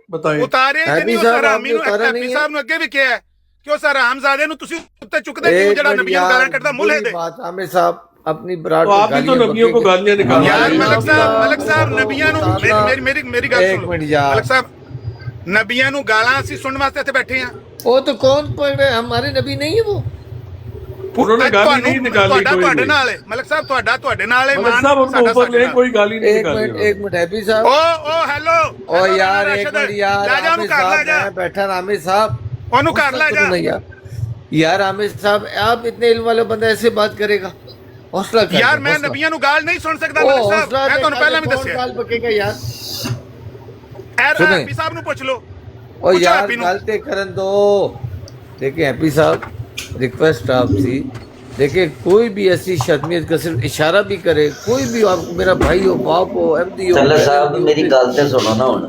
بتائیں اتارے نہیں اس حرامی نو ایپی صاحب نو اگے بھی کیا ہے کہ اس حرامزادے نو تسی اتنے چکدے کیوں جڑا نبیوں گالاں کڈدا ملے دے بات عامر صاحب اپنی برات تو آپ بھی تو نبیوں کو گالیاں نکال یار ملک صاحب نبیوں نو میری گل سن ملک صاحب نبیوں نو گالاں اسی سنن واسطے تے بیٹھے ہیں وہ تو کون پڑھ رہے ہمارے نبی نہیں ہے وہ انہوں نے گالی نہیں نکالی کوئی بھی ملک صاحب تواڈے نال ملک صاحب ان کو اوپر لے کوئی گالی نہیں نکالی ایک منٹ ہیپی صاحب او ہیلو او یار ایک منٹ یار عامر صاحب میں بیٹھا عامر صاحب اونوں کر لے جا یار عامر صاحب آپ اتنے علم والا بندہ ایسے بات کرے گا حوصلہ کر یار میں نبیوں نو گال نہیں سن سکدا ملک صاحب میں تانوں پہلا بھی دسیا گال بکے گا یار ہیپی صاحب نو پوچھ لو او یار غلطی کرن دو دیکھیں ہیپی صاحب ریکویسٹ آپ تھی دیکھیں کوئی بھی ایسی شرمیت کا صرف اشارہ بھی کرے کوئی بھی آپ میرا بھائی ہو باپ ہو ایم ڈی ہو چلے صاحب میری گل تے سنو نا ہن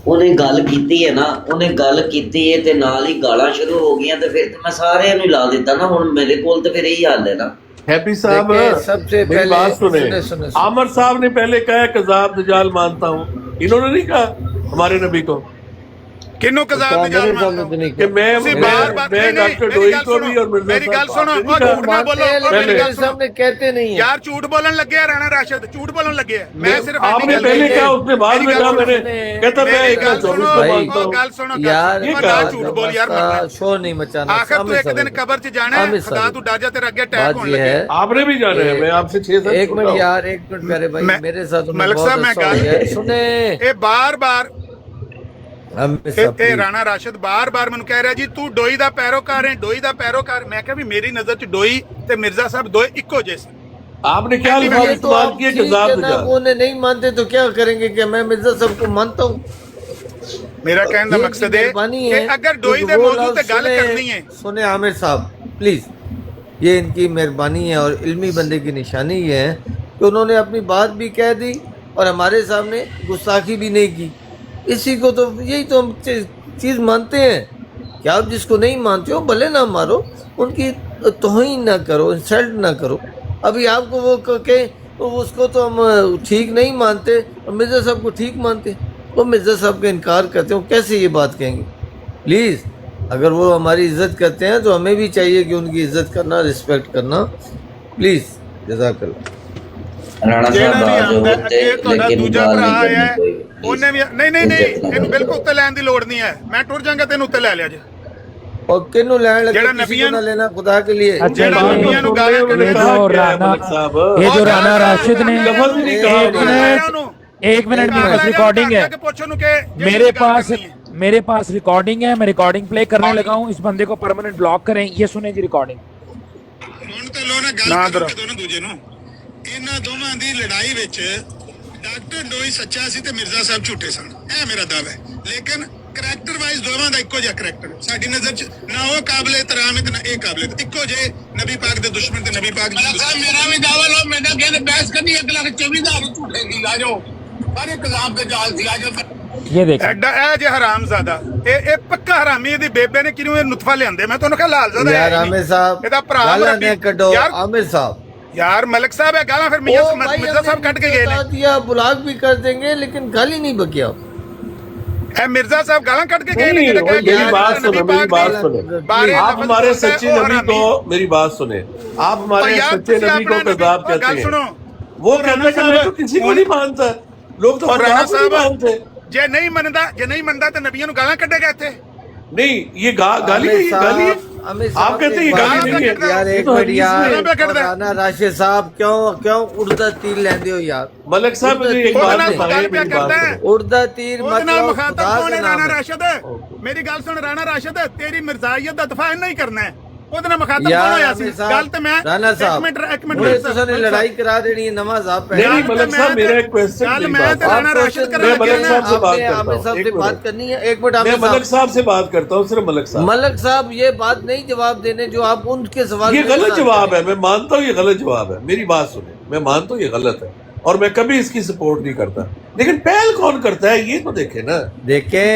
انہیں گل کیتی ہے نا انہیں گل کیتی ہے تے نال ہی گالاں شروع ہو گئیاں تے پھر میں سارے نوں لا دیتا نا ہن میرے کول تے پھر یہی حال ہے نا ہیپی صاحب سب سے میری بات سنیں عامر صاحب نے پہلے کہا کذاب دجال مانتا ہوں انہوں نے نہیں کہا ہمارے نبی کو کنوں کذاب دجال مانتا ہوں کہ میں ڈاکٹر ڈوئی کو بھی اور میری گل سنو او جھوٹ نہ بولو میری گل سنو سامنے کہتے نہیں ہیں یار جھوٹ بولن لگے ہیں رانا راشد جھوٹ بولن لگے ہیں میں صرف آپ نے پہلے کہا اس نے بعد میں کہا میں نے کہتا میں ایک چوبیس کو مانتا ہوں گل سنو یار جھوٹ بول یار شور نہیں مچانا آخر تو ایک دن قبر چ جانا ہے خدا تو ڈر جا تیرے اگے اٹیک ہون لگے آپ نے بھی جانا ہے میں آپ سے 6 سال ایک منٹ یار ایک منٹ میرے بھائی میرے ساتھ ملک صاحب میں گل سنیں اے بار بار اے رانا راشد بار بار مینوں کہہ رہا جی تو ڈوئی دا پیروکار ہے ڈوئی دا پیروکار میں کہا بھی میری نظر چ ڈوئی تے مرزا صاحب دوئے اکو جیسے آپ نے کیا الفاظ استعمال کیے کذاب دجال انہیں نہیں مانتے تو کیا کریں گے کہ میں مرزا صاحب کو مانتا ہوں میرا کہنے کا مقصد ہے کہ اگر ڈوئی دے موضوع تے گل کرنی ہے سنیں عامر صاحب پلیز یہ ان کی مہربانی ہے اور علمی بندے کی نشانی یہ ہے کہ انہوں نے اپنی بات بھی کہہ دی اور ہمارے سامنے گستاخی بھی نہیں کی اسی کو تو یہی تو ہم چیز مانتے ہیں کہ آپ جس کو نہیں مانتے ہو بھلے نہ مارو ان کی توہین نہ کرو انسلٹ نہ کرو ابھی آپ کو وہ کہ اس کو تو ہم ٹھیک نہیں مانتے اور مرزا صاحب کو ٹھیک مانتے وہ مرزا صاحب کا انکار کرتے ہیں کیسے یہ بات کہیں گے پلیز اگر وہ ہماری عزت کرتے ہیں تو ہمیں بھی چاہیے کہ ان کی عزت کرنا رسپیکٹ کرنا پلیز جزاک اللہ رانا صاحب لیکن دوجا بھرا آیا ہے انہیں بھی نہیں تینوں بالکل اتنے لین دی لوڑ نہیں ہے میں ٹر جاؤں گا تینوں اتنے لے لیا جی اور کنوں لین لگے کسی کو نہ لینا خدا کے لیے یہ جو رانا راشد نے ایک منٹ میرے پاس ریکارڈنگ ہے میرے پاس ریکارڈنگ ہے میں ریکارڈنگ پلے کرنے لگا ہوں اس بندے کو پرماننٹ بلاک کریں یہ سنیں جی ریکارڈنگ انہاں دوواں دی لڑائی وچ ڈاکٹر ڈوئی سچا سی تے مرزا صاحب جھوٹے سن اے میرا دعویٰ ہے لیکن کریکٹر وائز دوواں دا اکو جہا کریکٹر ساڈی نظر چ نہ وہ قابل احترام ہے تے نہ اے قابل اکو جے نبی پاک دے دشمن تے نبی پاک دی میرا بھی دعویٰ لو میں نہ کہنے بحث کرنی ہے 1,24,000 جھوٹے دی آ جاؤ سارے کذاب دے جال سی آ جاؤ یہ دیکھ اے جے حرام زادہ اے پکا حرامی دی بیبے نے کیوں نطفہ لیاندے میں تانوں کہ لال زادہ یار عامر صاحب گالاں نہ کڈو عامر صاحب یار ملک صاحب ہے گالاں پھر میاں مرزا صاحب کٹ کے گئے دیا بلاک بھی کر دیں گے لیکن گالی نہیں بکی آپ اے مرزا صاحب گالاں کٹ کے گئے میری بات سنیں آپ ہمارے سچے نبی کو میری بات سنیں آپ ہمارے سچے نبی کو کذاب کہتے ہیں وہ کہتا ہے کہ میں تو کسی کو نہیں مانتا لوگ تو خدا کو نہیں مانتے جے نہیں مندا تو نبیوں گالاں کٹے گئے تھے نہیں یہ گالی ہے آپ کہتے ہیں یہ گالی نہیں ہے یار ایک منٹ یار رانا راشد صاحب کیوں اڑتا تیر لیندے ہو یار ملک صاحب مجھے ایک بات بتائیں میری بات سنیں اڑتا تیر مطلب خدا کے نام رانا راشد میری گل سن رانا راشد تیری مرزائیت دا دفاع نہیں کرنا ہے اودے مخاطب کون ہویا سی گل تے میں ایک منٹ تساں نے لڑائی کرا دینی ہے نماز آپ پڑھ نہیں ملک صاحب میرا ایک کوسچن میں رانا راشد کرنا میں ملک صاحب سے بات کرتا ہوں صاحب سے بات کرنی ہے ایک منٹ میں ملک صاحب سے بات کرتا ہوں صرف ملک صاحب یہ بات نہیں جواب دینے جو آپ ان کے سوال یہ غلط جواب ہے میں مانتا ہوں یہ غلط جواب ہے میری بات سنیں میں مانتا ہوں یہ غلط ہے اور میں کبھی اس کی سپورٹ نہیں کرتا لیکن پہل کون کرتا ہے یہ تو دیکھیں نا دیکھیں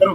ਕਰੋ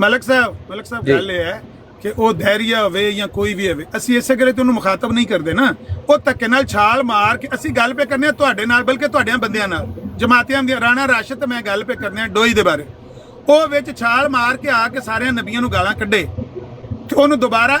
ਮਲਕ ਸਾਹਿਬ ਜੀ। ਗੱਲ ਇਹ ਹੈ ਕਿ ਉਹ ਧੈਰੀਆ ਹੋਵੇ ਜਾਂ ਕੋਈ ਵੀ ਹੋਵੇ ਅਸੀਂ ਇਸੇ ਕਰਕੇ ਤੁਹਾਨੂੰ ਮੁਖਾਤਬ ਨਹੀਂ ਕਰਦੇ ਨਾ ਉਹ ਧੱਕੇ ਨਾਲ ਛਾਲ ਮਾਰ ਕੇ ਅਸੀਂ ਗੱਲ ਪੇ ਕਰਨੇ ਆ ਤੁਹਾਡੇ ਨਾਲ ਬਲਕਿ ਤੁਹਾਡਿਆਂ ਬੰਦਿਆਂ ਨਾਲ ਜਮਾਤੀਆਂ ਦੀਆਂ ਰਾਣਾ ਰਾਸ਼ਦ ਤੇ ਮੈਂ ਗੱਲ ਪੇ ਕਰਨੇ ਆ ਡੋਈ ਦੇ ਬਾਰੇ ਉਹ ਵਿੱਚ ਛਾਲ ਮਾਰ ਕੇ ਆ ਕੇ ਸਾਰਿਆਂ ਨਬੀਆਂ ਨੂੰ ਗਾਲਾਂ ਕੱਢੇ ਤੇ ਉਹਨੂੰ ਦੁਬਾਰਾ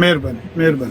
ਮਿਹਰਬਾਨੀ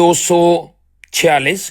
246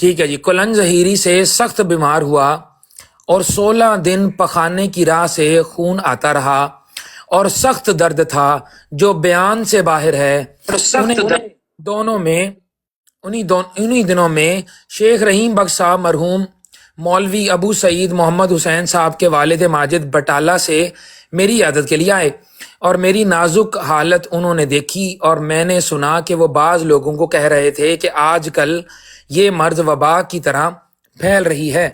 ٹھیک ہے جی. کولنج ظہیری سے سخت بیمار ہوا اور 16 دن پخانے کی راہ سے خون آتا رہا اور سخت درد تھا جو بیان سے باہر ہے. انہی دنوں میں شیخ رحیم بخش صاحب مرحوم مولوی ابو سعید محمد حسین صاحب کے والد ماجد بٹالہ سے میری عیادت کے لیے آئے اور میری نازک حالت انہوں نے دیکھی اور میں نے سنا کہ وہ بعض لوگوں کو کہہ رہے تھے کہ آج کل یہ مرض وبا کی طرح پھیل رہی ہے.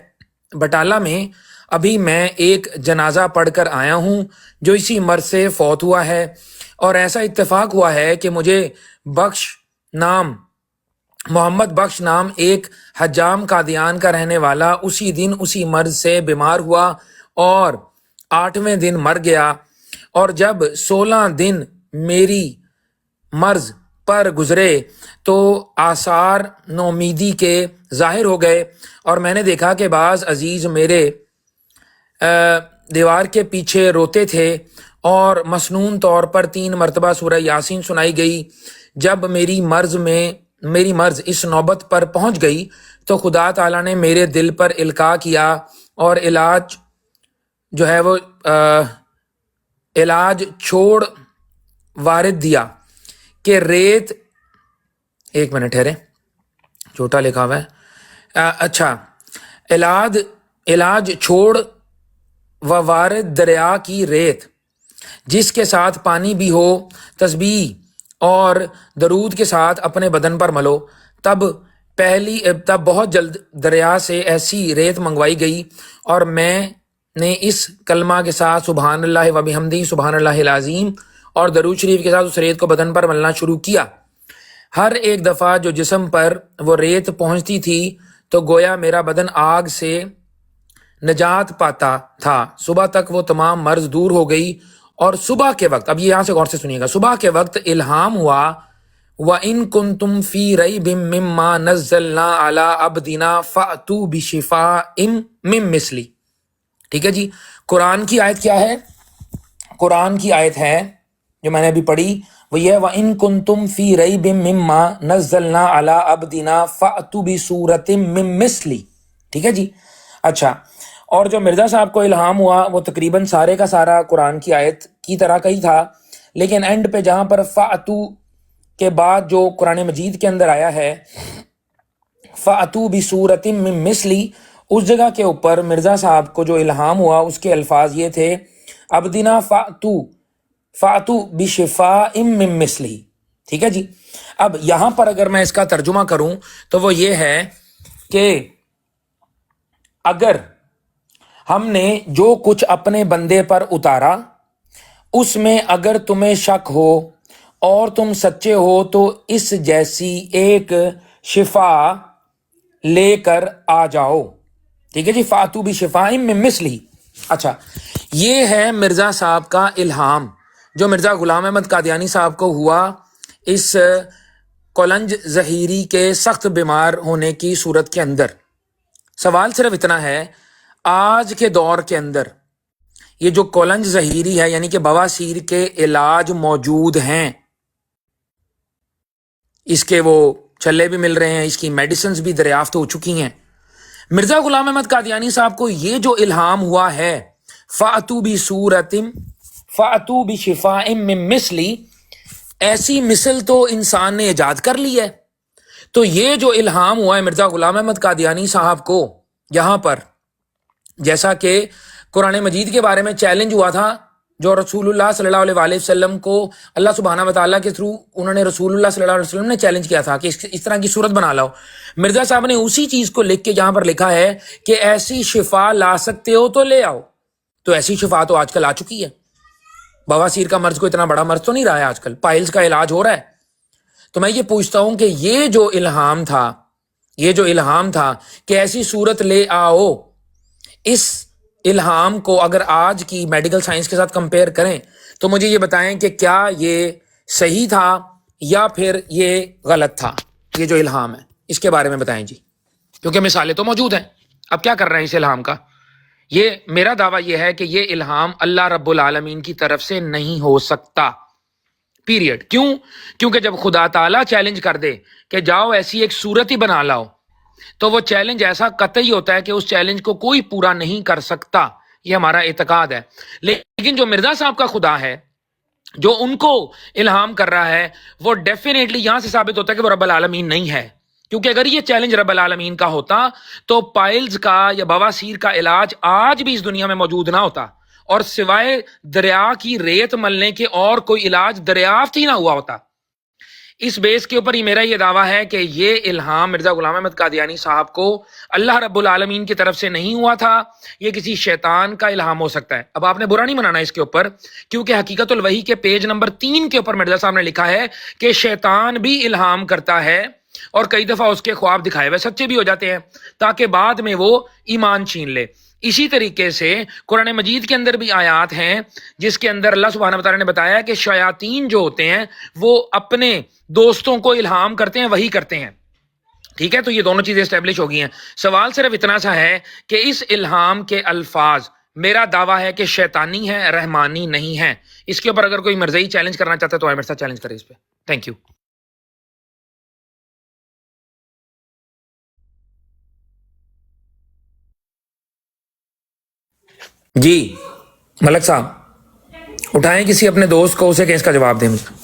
بٹالہ میں ابھی میں ایک جنازہ پڑھ کر آیا ہوں جو اسی مرض سے فوت ہوا ہے، اور ایسا اتفاق ہوا ہے کہ مجھے محمد بخش نام ایک حجام قادیان کا رہنے والا اسی دن اسی مرض سے بیمار ہوا اور 8ویں دن مر گیا. اور جب 16 دن میری مرض پر گزرے تو آثار نومیدی کے ظاہر ہو گئے اور میں نے دیکھا کہ بعض عزیز میرے دیوار کے پیچھے روتے تھے اور مسنون طور پر 3 مرتبہ سورہ یاسین سنائی گئی. جب میری مرض اس نوبت پر پہنچ گئی تو خدا تعالیٰ نے میرے دل پر القاء کیا اور علاج چھوڑ وارد دیا کہ ریت، ایک منٹ ٹھہرے، چھوٹا لکھا ہوا ہے، علاج چھوڑ و وارد دریا کی ریت جس کے ساتھ پانی بھی ہو، تسبیح اور درود کے ساتھ اپنے بدن پر ملو. تب بہت جلد دریا سے ایسی ریت منگوائی گئی اور میں نے اس کلمہ کے ساتھ سبحان اللہ و بحمدہ سبحان اللہ العظیم اور درود شریف کے ساتھ اس ریت کو بدن پر ملنا شروع کیا. ہر ایک دفعہ جو جسم پر وہ ریت پہنچتی تھی تو گویا میرا بدن آگ سے نجات پاتا تھا. صبح تک وہ تمام مرض دور ہو گئی اور صبح کے وقت، اب یہ یہاں سے غور سے سنیے گا، صبح کے وقت الہام ہوا وَإِن كُنتُمْ فِي رَيْبٍ مِّمَّا نَزَّلْنَا عَلَىٰ عَبْدِنَا فَأْتُوا بِشِفَاءٍ مِّن مِّثْلِهِ. ٹھیک ہے جی. قرآن کی آیت کیا ہے؟ قرآن کی آیت ہے جو میں نے ابھی پڑھی وہ یہ وَإِن كُنتُمْ فِي رَيْبٍ مِّمَّا نَزَّلْنَا عَلَىٰ عَبْدِنَا فَأْتُوا بِسُورَةٍ مِّن مِّثْلِهِ. ٹھیک ہے جی. اچھا، اور جو مرزا صاحب کو الہام ہوا وہ تقریباً سارے کا سارا قرآن کی آیت کی طرح کا ہی تھا، لیکن اینڈ پہ جہاں پر فَأْتُوا کے بعد جو قرآن مجید کے اندر آیا ہے فَأْتُوا بِسُورَةٍ مِّن مِّثْلِهِ، اس جگہ کے اوپر مرزا صاحب کو جو الہام ہوا اس کے الفاظ یہ تھے عبدنا فَأْتُوا بِشِفَاءٍ مِّن مِّثْلِهِ. ٹھیک ہے جی. اب یہاں پر اگر میں اس کا ترجمہ کروں تو وہ یہ ہے کہ اگر ہم نے جو کچھ اپنے بندے پر اتارا اس میں اگر تمہیں شک ہو اور تم سچے ہو تو اس جیسی ایک شفا لے کر آ جاؤ. ٹھیک ہے جی. فَأْتُوا بِشِفَاءٍ مِّن مِّثْلِهِ. اچھا، یہ ہے مرزا صاحب کا الہام جو مرزا غلام احمد قادیانی صاحب کو ہوا اس کولنج ظہیری کے سخت بیمار ہونے کی صورت کے اندر. سوال صرف اتنا ہے، آج کے دور کے اندر یہ جو کولنج ظہیری ہے یعنی کہ بواسیر کے علاج موجود ہیں، اس کے وہ چھلے بھی مل رہے ہیں، اس کی میڈیسنز بھی دریافت ہو چکی ہیں. مرزا غلام احمد قادیانی صاحب کو یہ جو الہام ہوا ہے فَأْتُوا بِشِفَاءٍ مِّن مِّثْلِهِ، ایسی مثل تو انسان نے ایجاد کر لی ہے. تو یہ جو الہام ہوا ہے مرزا غلام احمد قادیانی صاحب کو، یہاں پر جیسا کہ قرآن مجید کے بارے میں چیلنج ہوا تھا جو رسول اللہ صلی اللہ علیہ وسلم کو اللہ سبحانہ وتعالیٰ کے تھرو انہوں نے رسول اللہ صلی اللہ علیہ وسلم نے چیلنج کیا تھا کہ اس طرح کی صورت بنا لاؤ. مرزا صاحب نے اسی چیز کو لکھ کے یہاں پر لکھا ہے کہ ایسی شفا لا سکتے ہو تو لے آؤ. تو ایسی شفا تو آج کل آ چکی ہے. بواسیر کا مرض کو اتنا بڑا مرض تو نہیں رہا ہے آج کل، پائلز کا علاج ہو رہا ہے. تو میں یہ پوچھتا ہوں کہ یہ جو الہام تھا کہ ایسی صورت لے آؤ، اس الہام کو اگر آج کی میڈیکل سائنس کے ساتھ کمپیئر کریں تو مجھے یہ بتائیں کہ کیا یہ صحیح تھا یا پھر یہ غلط تھا. یہ جو الہام ہے اس کے بارے میں بتائیں جی، کیونکہ مثالیں تو موجود ہیں. اب کیا کر رہے ہیں اس الہام کا؟ یہ میرا دعویٰ یہ ہے کہ یہ الہام اللہ رب العالمین کی طرف سے نہیں ہو سکتا، پیریڈ. کیوں؟ کیونکہ جب خدا تعالیٰ چیلنج کر دے کہ جاؤ ایسی ایک صورت ہی بنا لاؤ تو وہ چیلنج ایسا قطعی ہوتا ہے کہ اس چیلنج کو کوئی پورا نہیں کر سکتا. یہ ہمارا اعتقاد ہے. لیکن جو مرزا صاحب کا خدا ہے, جو ان کو الہام کر رہا ہے, وہ ڈیفینیٹلی یہاں سے ثابت ہوتا ہے کہ وہ رب العالمین نہیں ہے. کیونکہ اگر یہ چیلنج رب العالمین کا ہوتا تو پائلز کا یا بواسیر کا علاج آج بھی اس دنیا میں موجود نہ ہوتا, اور سوائے دریا کی ریت ملنے کے اور کوئی علاج دریافت ہی نہ ہوا ہوتا. اس بیس کے اوپر میرا یہ دعویٰ ہے کہ یہ الہام مرزا غلام احمد قادیانی صاحب کو اللہ رب العالمین کی طرف سے نہیں ہوا تھا, یہ کسی شیطان کا الہام ہو سکتا ہے. اب آپ نے برا نہیں منانا اس کے اوپر, کیونکہ حقیقت الوحی کے پیج نمبر 3 کے اوپر مرزا صاحب نے لکھا ہے کہ شیطان بھی الہام کرتا ہے, اور کئی دفعہ اس کے خواب دکھائے ہوئے سچے بھی ہو جاتے ہیں تاکہ بعد میں وہ ایمان چھین لے. اسی طریقے سے قرآن مجید کے اندر بھی آیات ہیں جس کے اندر اللہ سبحانہ وتعالی نے بتایا کہ شیاطین جو ہوتے ہیں وہ اپنے دوستوں کو الہام کرتے ہیں, وہی کرتے ہیں. ٹھیک ہے, تو یہ دونوں چیزیں اسٹیبلش ہو گئی ہیں. سوال صرف اتنا سا ہے کہ اس الہام کے الفاظ میرا دعویٰ ہے کہ شیطانی ہے, رحمانی نہیں ہے. اس کے اوپر اگر کوئی مرزئی چیلنج کرنا چاہتا ہے تو میرے ساتھ چیلنج کرے اس پہ. Thank you. جی ملک صاحب اٹھائیں کسی اپنے دوست کو, اسے کہ اس کا جواب دیں مجھے.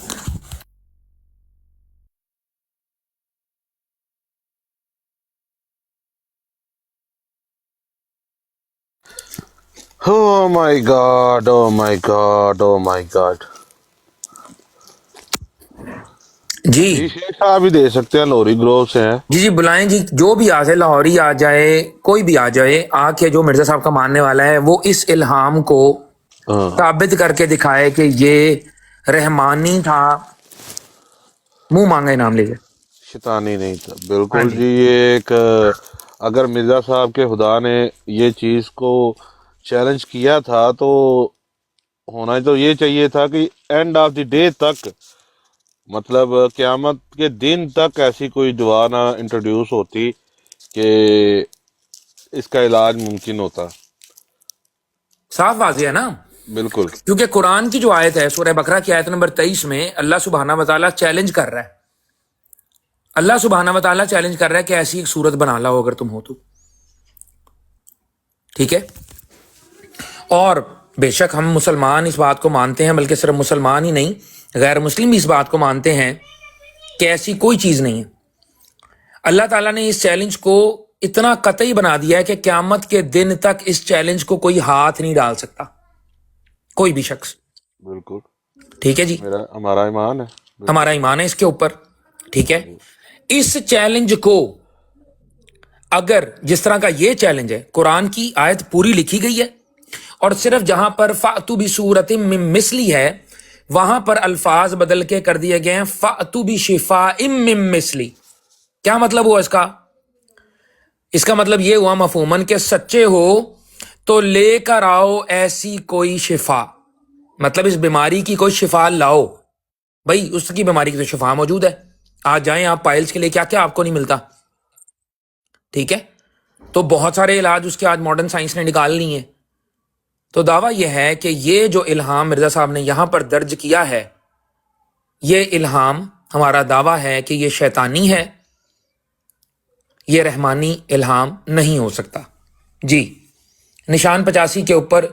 Oh my God, oh my God, oh my God. جی شیخ صاحب بھی دے سکتے ہیں, لوری گروہ سے ہیں. جی بلائیں جی, جو بھی آ جائے, لاہوری آ جائے, کوئی بھی آ جائے, آ کے جو مرزا صاحب کا ماننے والا ہے وہ اس الہام کو ثابت کر کے دکھائے کہ یہ رحمانی تھا, منہ مانگا انعام لے گئے. شیطانی نہیں تھا بالکل جی. یہ ایک اگر مرزا صاحب کے خدا نے یہ چیز کو چیلنج کیا تھا تو ہونا تو یہ چاہیے تھا کہ اینڈ آف دی ڈے تک, مطلب قیامت کے دن تک ایسی کوئی دعا نہ انٹروڈیوس ہوتی کہ اس کا علاج ممکن ہوتا. صاف واضح ہے نا بالکل, کیونکہ قرآن کی جو آیت ہے سورہ بقرہ کی آیت نمبر 23 میں اللہ سبحانہ وتعالیٰ چیلنج کر رہا ہے. اللہ سبحانہ وتعالیٰ چیلنج کر رہا ہے کہ ایسی ایک صورت بنا لاؤ اگر تم ہو تو. ٹھیک ہے, اور بے شک ہم مسلمان اس بات کو مانتے ہیں, بلکہ صرف مسلمان ہی نہیں غیر مسلم بھی اس بات کو مانتے ہیں کہ ایسی کوئی چیز نہیں ہے. اللہ تعالیٰ نے اس چیلنج کو اتنا قطعی بنا دیا ہے کہ قیامت کے دن تک اس چیلنج کو کوئی ہاتھ نہیں ڈال سکتا, کوئی بھی شخص. بالکل ٹھیک ہے جی, ہمارا ایمان ہے, ہمارا ایمان ہے اس کے اوپر. ٹھیک ہے, اس چیلنج کو اگر جس طرح کا یہ چیلنج ہے, قرآن کی آیت پوری لکھی گئی ہے اور صرف جہاں پر فَأْتُوا بِسُورَةٍ مِّن مِّثْلِهِ ہے وہاں پر الفاظ بدل کے کر دیے گئے ہیں فَأْتُوا بِشِفَاءٍ مِّن مِّثْلِهِ. کیا مطلب ہوا اس کا؟ اس کا مطلب یہ ہوا مفہوماً کہ سچے ہو تو لے کر آؤ ایسی کوئی شفا, مطلب اس بیماری کی کوئی شفا لاؤ. بھائی اس کی بیماری کی تو شفا موجود ہے, آج جائیں آپ پائلز کے لیے, کیا کیا آپ کو نہیں ملتا. ٹھیک ہے, تو بہت سارے علاج اس کے آج ماڈرن سائنس نے نکال لی ہیں. تو دعویٰ یہ ہے کہ یہ جو الہام مرزا صاحب نے یہاں پر درج کیا ہے, یہ الہام ہمارا دعویٰ ہے کہ یہ شیطانی ہے, یہ رحمانی الہام نہیں ہو سکتا. جی نشان 85 کے اوپر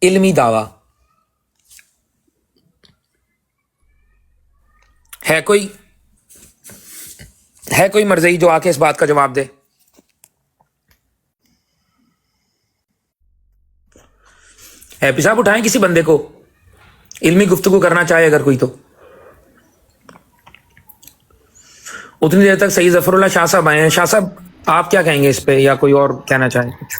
علمی دعویٰ ہے کوئی مرزئی جو آ کے اس بات کا جواب دے. ہیپی صاحب اٹھائیں کسی بندے کو, علمی گفتگو کرنا چاہے اگر کوئی, تو اتنی دیر تک سید ظفر اللہ شاہ صاحب آئے ہیں. شاہ صاحب آپ کیا کہیں گے اس پہ, یا کوئی اور کہنا چاہے کچھ؟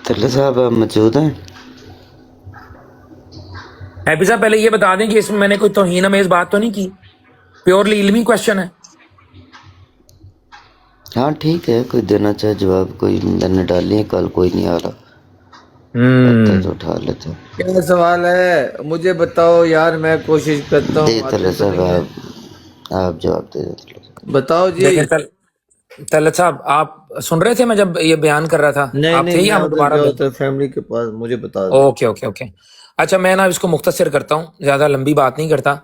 تلے صاحب موجود ہیں؟ ہیپی صاحب پہلے یہ بتا دیں کہ اس میں میں نے کوئی توہین امیز بات تو نہیں کی, پیورلی علمی کوشچن ہے. ہاں ٹھیک ہے, کوئی دینا چاہے جواب, کوئی میں نے ڈالی ہے, کل کوئی نہیں آ رہا تو اٹھا لیتے. کیا سوال ہے مجھے بتاؤ یار, میں کوشش کرتا دے ہوں. تلے صاحب آپ جواب دے دیں. بتاؤ جی. طلعت صاحب آپ سن رہے تھے میں جب یہ بیان کر رہا تھا؟ آپ تھے ہی, ہم دوبارہ فیملی کے پاس, مجھے بتا دو. اوکے. اچھا میں نا اس کو مختصر کرتا ہوں, زیادہ لمبی بات نہیں کرتا.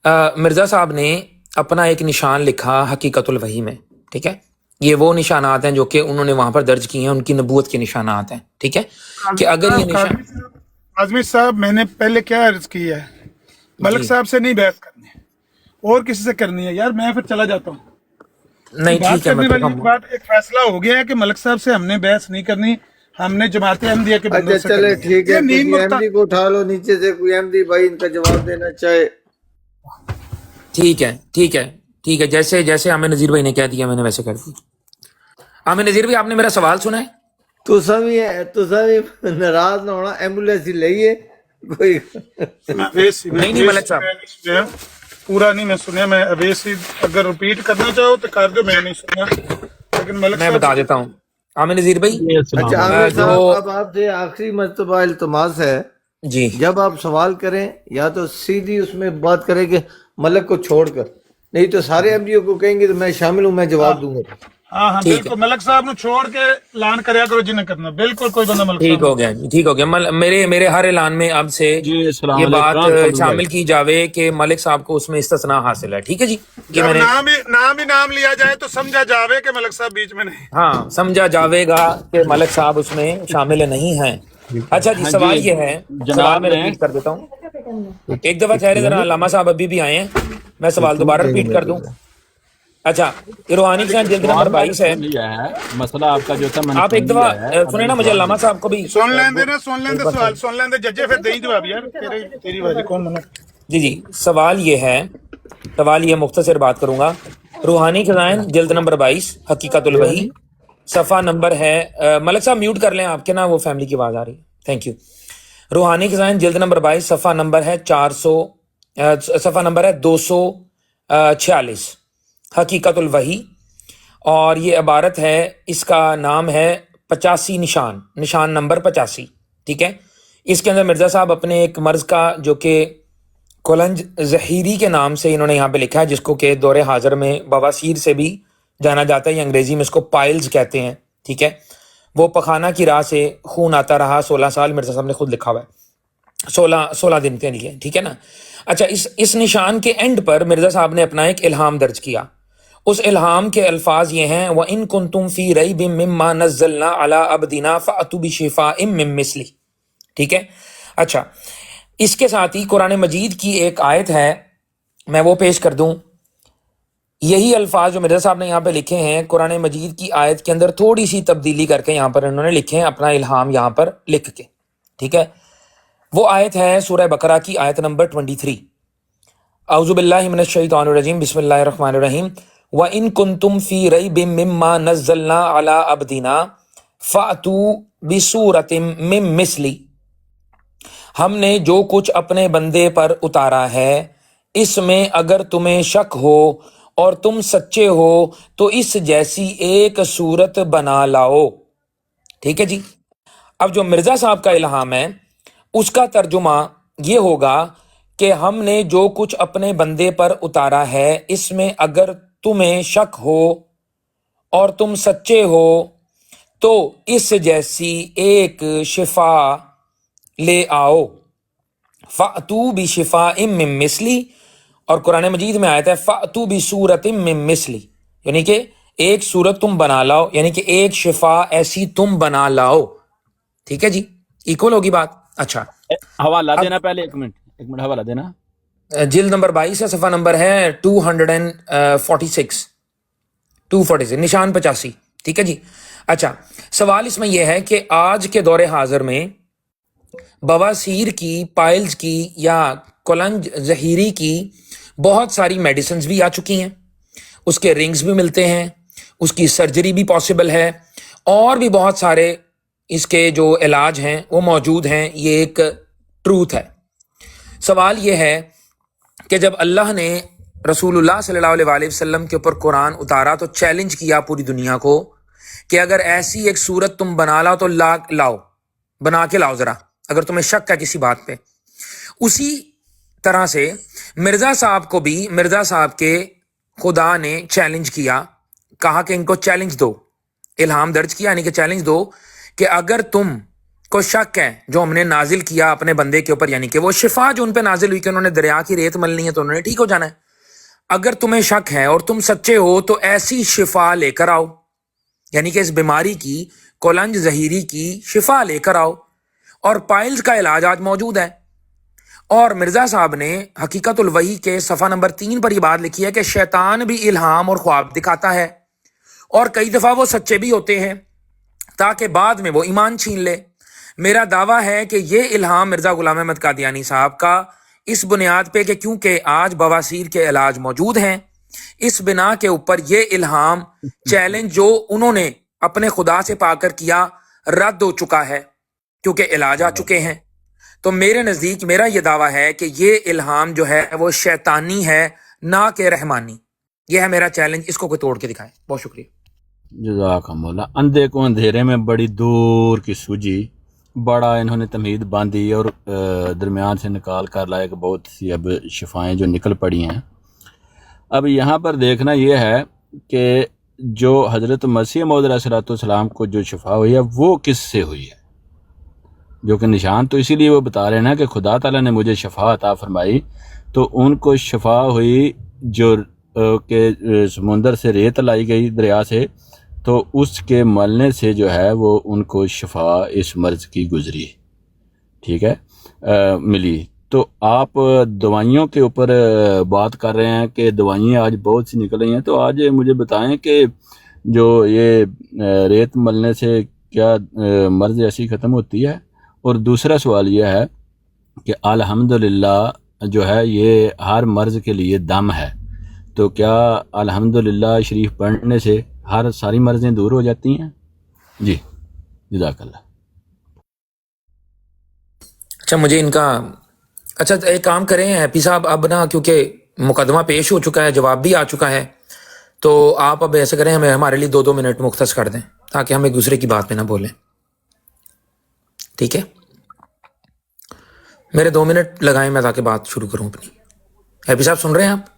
مرزا صاحب نے اپنا ایک نشان لکھا حقیقت الوحی میں، ٹھیک ہے، یہ وہ نشانات ہیں جو کہ انہوں نے وہاں پر درج کیے ہیں، ان کی نبوت کے نشانات ہیں، ٹھیک ہے، کہ اگر یہ نشان آزمی صاحب میں نے پہلے کیا عرض کیا ہے، ملک صاحب سے نہیں بحث کرنی اور کسی سے کرنی ہے یار، میں پھر چلا جاتا ہوں. نہیں بات ٹھیک ہے، کرنے میں والی بات ایک فیصلہ ہو گیا ہے کہ ملک صاحب سے ہم نے بحث نہیں کرنی، ہم نے جماعت احمدیہ کے بندوں اچھا سے چلے کرنی. ٹھیک ہے، یہ نیم کسی نقطہ احمدی کو اٹھا لو نیچے سے، کوئی احمدی بھائی ان کا جواب دینا چاہے. ٹھیک ہے ٹھیک ہے ٹھیک ہے، جیسے جیسے عامر نذیر بھائی نے کہہ دیا میں نے ویسے کر دی. عامر نذیر بھائی آپ نے میرا سوال سنا ہے؟ تساں بھی ناراض نہ ہونا، ایمبولینس ہی لئیے کوئی. میں اویس ہی نہیں ملک صاحب، میں پورا نہیں میں سنیا، میں اویس ہی اگر ریپیٹ کرنا چاہو تو کر دو، میں نہیں سنیا، لیکن ملک میں صاحب بتا دیتا ہوں. عامر نذیر بھائی اچھا عامر جو صاحب، اب آپ سے آخری مرتبہ التماس ہے، جی جب آپ سوال کریں یا تو سیدھی اس میں بات کریں کہ ملک کو چھوڑ کر، نہیں تو سارے احمدیوں کو کہیں گے تو میں شامل ہوں، میں جواب دوں گا. ہاں ہاں ٹھیک ہے، بالکل، ملک صاحب نو چھوڑ کے اعلان کریا کرو جنہیں کرنا، بالکل کوئی بندہ ملک ٹھیک صاحب ہو گیا جی، ٹھیک ہو گیا. میرے ہر اعلان میں اب سے یہ بات شامل کی جاوے کہ ملک صاحب کو اس میں استثناء حاصل ہے، ٹھیک ہے جی. یہ میں جب نے نام لیا جائے تو سمجھا جاوے کہ ملک صاحب بیچ میں نہیں. ہاں سمجھا جاوے گا کہ ملک صاحب اس میں شامل نہیں ہیں. اچھا جی، سوال یہ ہے، سوال میں ریپیٹ کر دیتا ہوں، ایک دفعہ ٹھہرے ذرا، علامہ صاحب ابھی بھی آئے ہیں، میں سوال دوبارہ ریپیٹ کر دوں. اچھا، یہ روحانی خزان جلد نمبر 22 ہے. مسئلہ آپ کا جو تھا میں نے آپ ایک دفعہ سنیں نا، مجھے علامہ صاحب کو بھی سن لیں دے نا، سن لیں دے سوال، سن لیں دے ججے، پھر دیں جواب یار، تیری باری کون منا. جی سوال یہ ہے، سوال یہ مختصر بات کروں گا. روحانی خزائن جلد نمبر 22 حقیقت الوحی، صفحہ نمبر ہے، ملک صاحب میوٹ کر لیں آپ کے نا، وہ فیملی کی آواز آ رہی ہے، تھینک یو. روحانی خزائن جلد نمبر 22 صفحہ نمبر ہے 246 حقیقت الوحی، اور یہ عبارت ہے، اس کا نام ہے 85 نشان نمبر 85، ٹھیک ہے. اس کے اندر مرزا صاحب اپنے ایک مرض کا جو کہ کولنج ظہیری کے نام سے انہوں نے یہاں پہ لکھا ہے، جس کو کہ دور حاضر میں بواسیر سے بھی جانا جاتا ہے، یا انگریزی میں اس کو پائلز کہتے ہیں، ٹھیک ہے. وہ پخانہ کی راہ سے خون آتا رہا 16 سال، مرزا صاحب نے خود لکھا ہوا ہے، 16 دن کے لیے، ٹھیک ہے نا. اچھا، اس نشان کے اینڈ پر مرزا صاحب نے اپنا ایک الہام درج کیا. اس الہام کے الفاظ یہ ہیں، وَإِن كُنتُمْ فِي رَيْبٍ مِّمَّا نَزَّلْنَا عَلَىٰ عَبْدِنَا فَأْتُوا بِشِفَاءٍ مِّن مِّثْلِهِ، ٹھیک ہے. اچھا، اس کے ساتھ ہی قرآن مجید کی ایک آیت ہے، میں وہ پیش کر دوں. یہی الفاظ جو مرزا صاحب نے یہاں پہ لکھے ہیں، قرآن مجید کی آیت کے اندر تھوڑی سی تبدیلی کر کے یہاں پر انہوں نے لکھے ہیں، اپنا الہام یہاں پر لکھ کے، ٹھیک ہے. وہ آیت ہے سورہ بقرہ کی آیت نمبر 23، اعوذ باللہ من الشیطان الرجیم، بسم اللہ الرحمن الرحیم. وَإِن كُنتُمْ فِي رَيْبٍ مِّمَّا نَزَّلْنَا عَلَىٰ عَبْدِنَا فَأْتُوا بِسُورَةٍ مِّن مِّثْلِهِ، ہم نے جو کچھ اپنے بندے پر اتارا ہے، اس میں اگر تمہیں شک ہو اور تم سچے ہو تو اس جیسی ایک صورت بنا لاؤ، ٹھیک ہے جی. اب جو مرزا صاحب کا الہام ہے، اس کا ترجمہ یہ ہوگا کہ ہم نے جو کچھ اپنے بندے پر اتارا ہے، اس میں اگر تمہیں شک ہو اور تم سچے ہو تو اس جیسی ایک شفا لے آؤ. فَأْتُوا بِشِفَاءٍ مِّن مِّثْلِهِ، اور قرآن مجید میں آیت ہے فَأْتُوا بِسُورَةٍ مِّن مِّثْلِهِ، یعنی کہ ایک صورت تم بنا لاؤ، یعنی کہ ایک شفا ایسی تم بنا لاؤ، ٹھیک ہے جی. ایکول ہوگی بات. اچھا، حوالہ اب دینا، پہلے ایک منٹ حوالہ دینا. جلد نمبر 22 ہے، صفحہ نمبر ہے 246 نشان 85، ٹھیک ہے جی. اچھا، سوال اس میں یہ ہے کہ آج کے دور حاضر میں بواسیر کی، پائلز کی یا کولنج ظہیری کی بہت ساری میڈیسنز بھی آ چکی ہیں، اس کے رنگز بھی ملتے ہیں، اس کی سرجری بھی پاسبل ہے، اور بھی بہت سارے اس کے جو علاج ہیں وہ موجود ہیں. یہ ایک ٹروتھ ہے. سوال یہ ہے کہ جب اللہ نے رسول اللہ صلی اللہ علیہ وآلہ وسلم کے اوپر قرآن اتارا تو چیلنج کیا پوری دنیا کو کہ اگر ایسی ایک صورت تم بنا لاؤ تو لاؤ، بنا کے لاؤ ذرا، اگر تمہیں شک ہے کسی بات پہ. اسی طرح سے مرزا صاحب کو بھی، مرزا صاحب کے خدا نے چیلنج کیا، کہا کہ ان کو چیلنج دو، الہام درج کیا، یعنی کہ چیلنج دو کہ اگر تم کو شک ہے جو ہم نے نازل کیا اپنے بندے کے اوپر، یعنی کہ وہ شفا جو ان پہ نازل ہوئی کہ انہوں نے دریا کی ریت ملنی ہے تو انہوں نے ٹھیک ہو جانا ہے، اگر تمہیں شک ہے اور تم سچے ہو تو ایسی شفا لے کر آؤ، یعنی کہ اس بیماری کی، کولنج ظہیری کی شفا لے کر آؤ، اور پائلز کا علاج آج موجود ہے۔ اور مرزا صاحب نے حقیقت الوحی کے صفحہ نمبر 3 پر یہ بات لکھی ہے کہ شیطان بھی الہام اور خواب دکھاتا ہے، اور کئی دفعہ وہ سچے بھی ہوتے ہیں تاکہ بعد میں وہ ایمان چھین لے۔ میرا دعویٰ ہے کہ یہ الہام مرزا غلام احمد قادیانی صاحب کا اس بنیاد پہ کہ کیونکہ آج بواسیر کے علاج موجود ہیں، اس بنا کے اوپر یہ الہام چیلنج جو انہوں نے اپنے خدا سے پا کر کیا رد ہو چکا ہے کیونکہ علاج آ چکے ہیں۔ تو میرے نزدیک میرا یہ دعویٰ ہے کہ یہ الہام جو ہے وہ شیطانی ہے نہ کہ رحمانی۔ یہ ہے میرا چیلنج، اس کو کوئی توڑ کے دکھائے۔ بہت شکریہ۔ جزاک مولا۔ اندھے کو اندھیرے میں بڑی دور کی سوجی، بڑا انہوں نے تمہید باندھی اور درمیان سے نکال کر لائے کہ بہت سی اب شفائیں جو نکل پڑی ہیں۔ اب یہاں پر دیکھنا یہ ہے کہ جو حضرت مسیح موعود علیہ الصلوۃ والسلام کو جو شفا ہوئی ہے وہ کس سے ہوئی ہے، جو کہ نشان تو اسی لیے وہ بتا رہے ہیں نا کہ خدا تعالیٰ نے مجھے شفا عطا فرمائی، تو ان کو شفا ہوئی جو کہ سمندر سے ریت لائی گئی دریا سے، تو اس کے ملنے سے جو ہے وہ ان کو شفا اس مرض کی گزری، ٹھیک ہے، ملی۔ تو آپ دوائیوں کے اوپر بات کر رہے ہیں کہ دوائیاں آج بہت سی نکل رہی ہیں، تو آج مجھے بتائیں کہ جو یہ ریت ملنے سے کیا مرض ایسی ختم ہوتی ہے؟ اور دوسرا سوال یہ ہے کہ الحمدللہ جو ہے یہ ہر مرض کے لیے دم ہے، تو کیا الحمدللہ شریف پڑھنے سے ہر ساری مرضیں دور ہو جاتی ہیں؟ جی جزاک اللہ۔ اچھا مجھے ان کا اچھا ایک کام کریں ہیپی صاحب، اب نا کیونکہ مقدمہ پیش ہو چکا ہے، جواب بھی آ چکا ہے، تو آپ اب ایسے کریں ہمارے لیے 2 منٹ مختص کر دیں تاکہ ہم ایک دوسرے کی بات پہ نہ بولیں، ٹھیک ہے؟ میرے 2 منٹ لگائیں میں تاکہ بات شروع کروں اپنی۔ ہیپی صاحب سن رہے ہیں آپ؟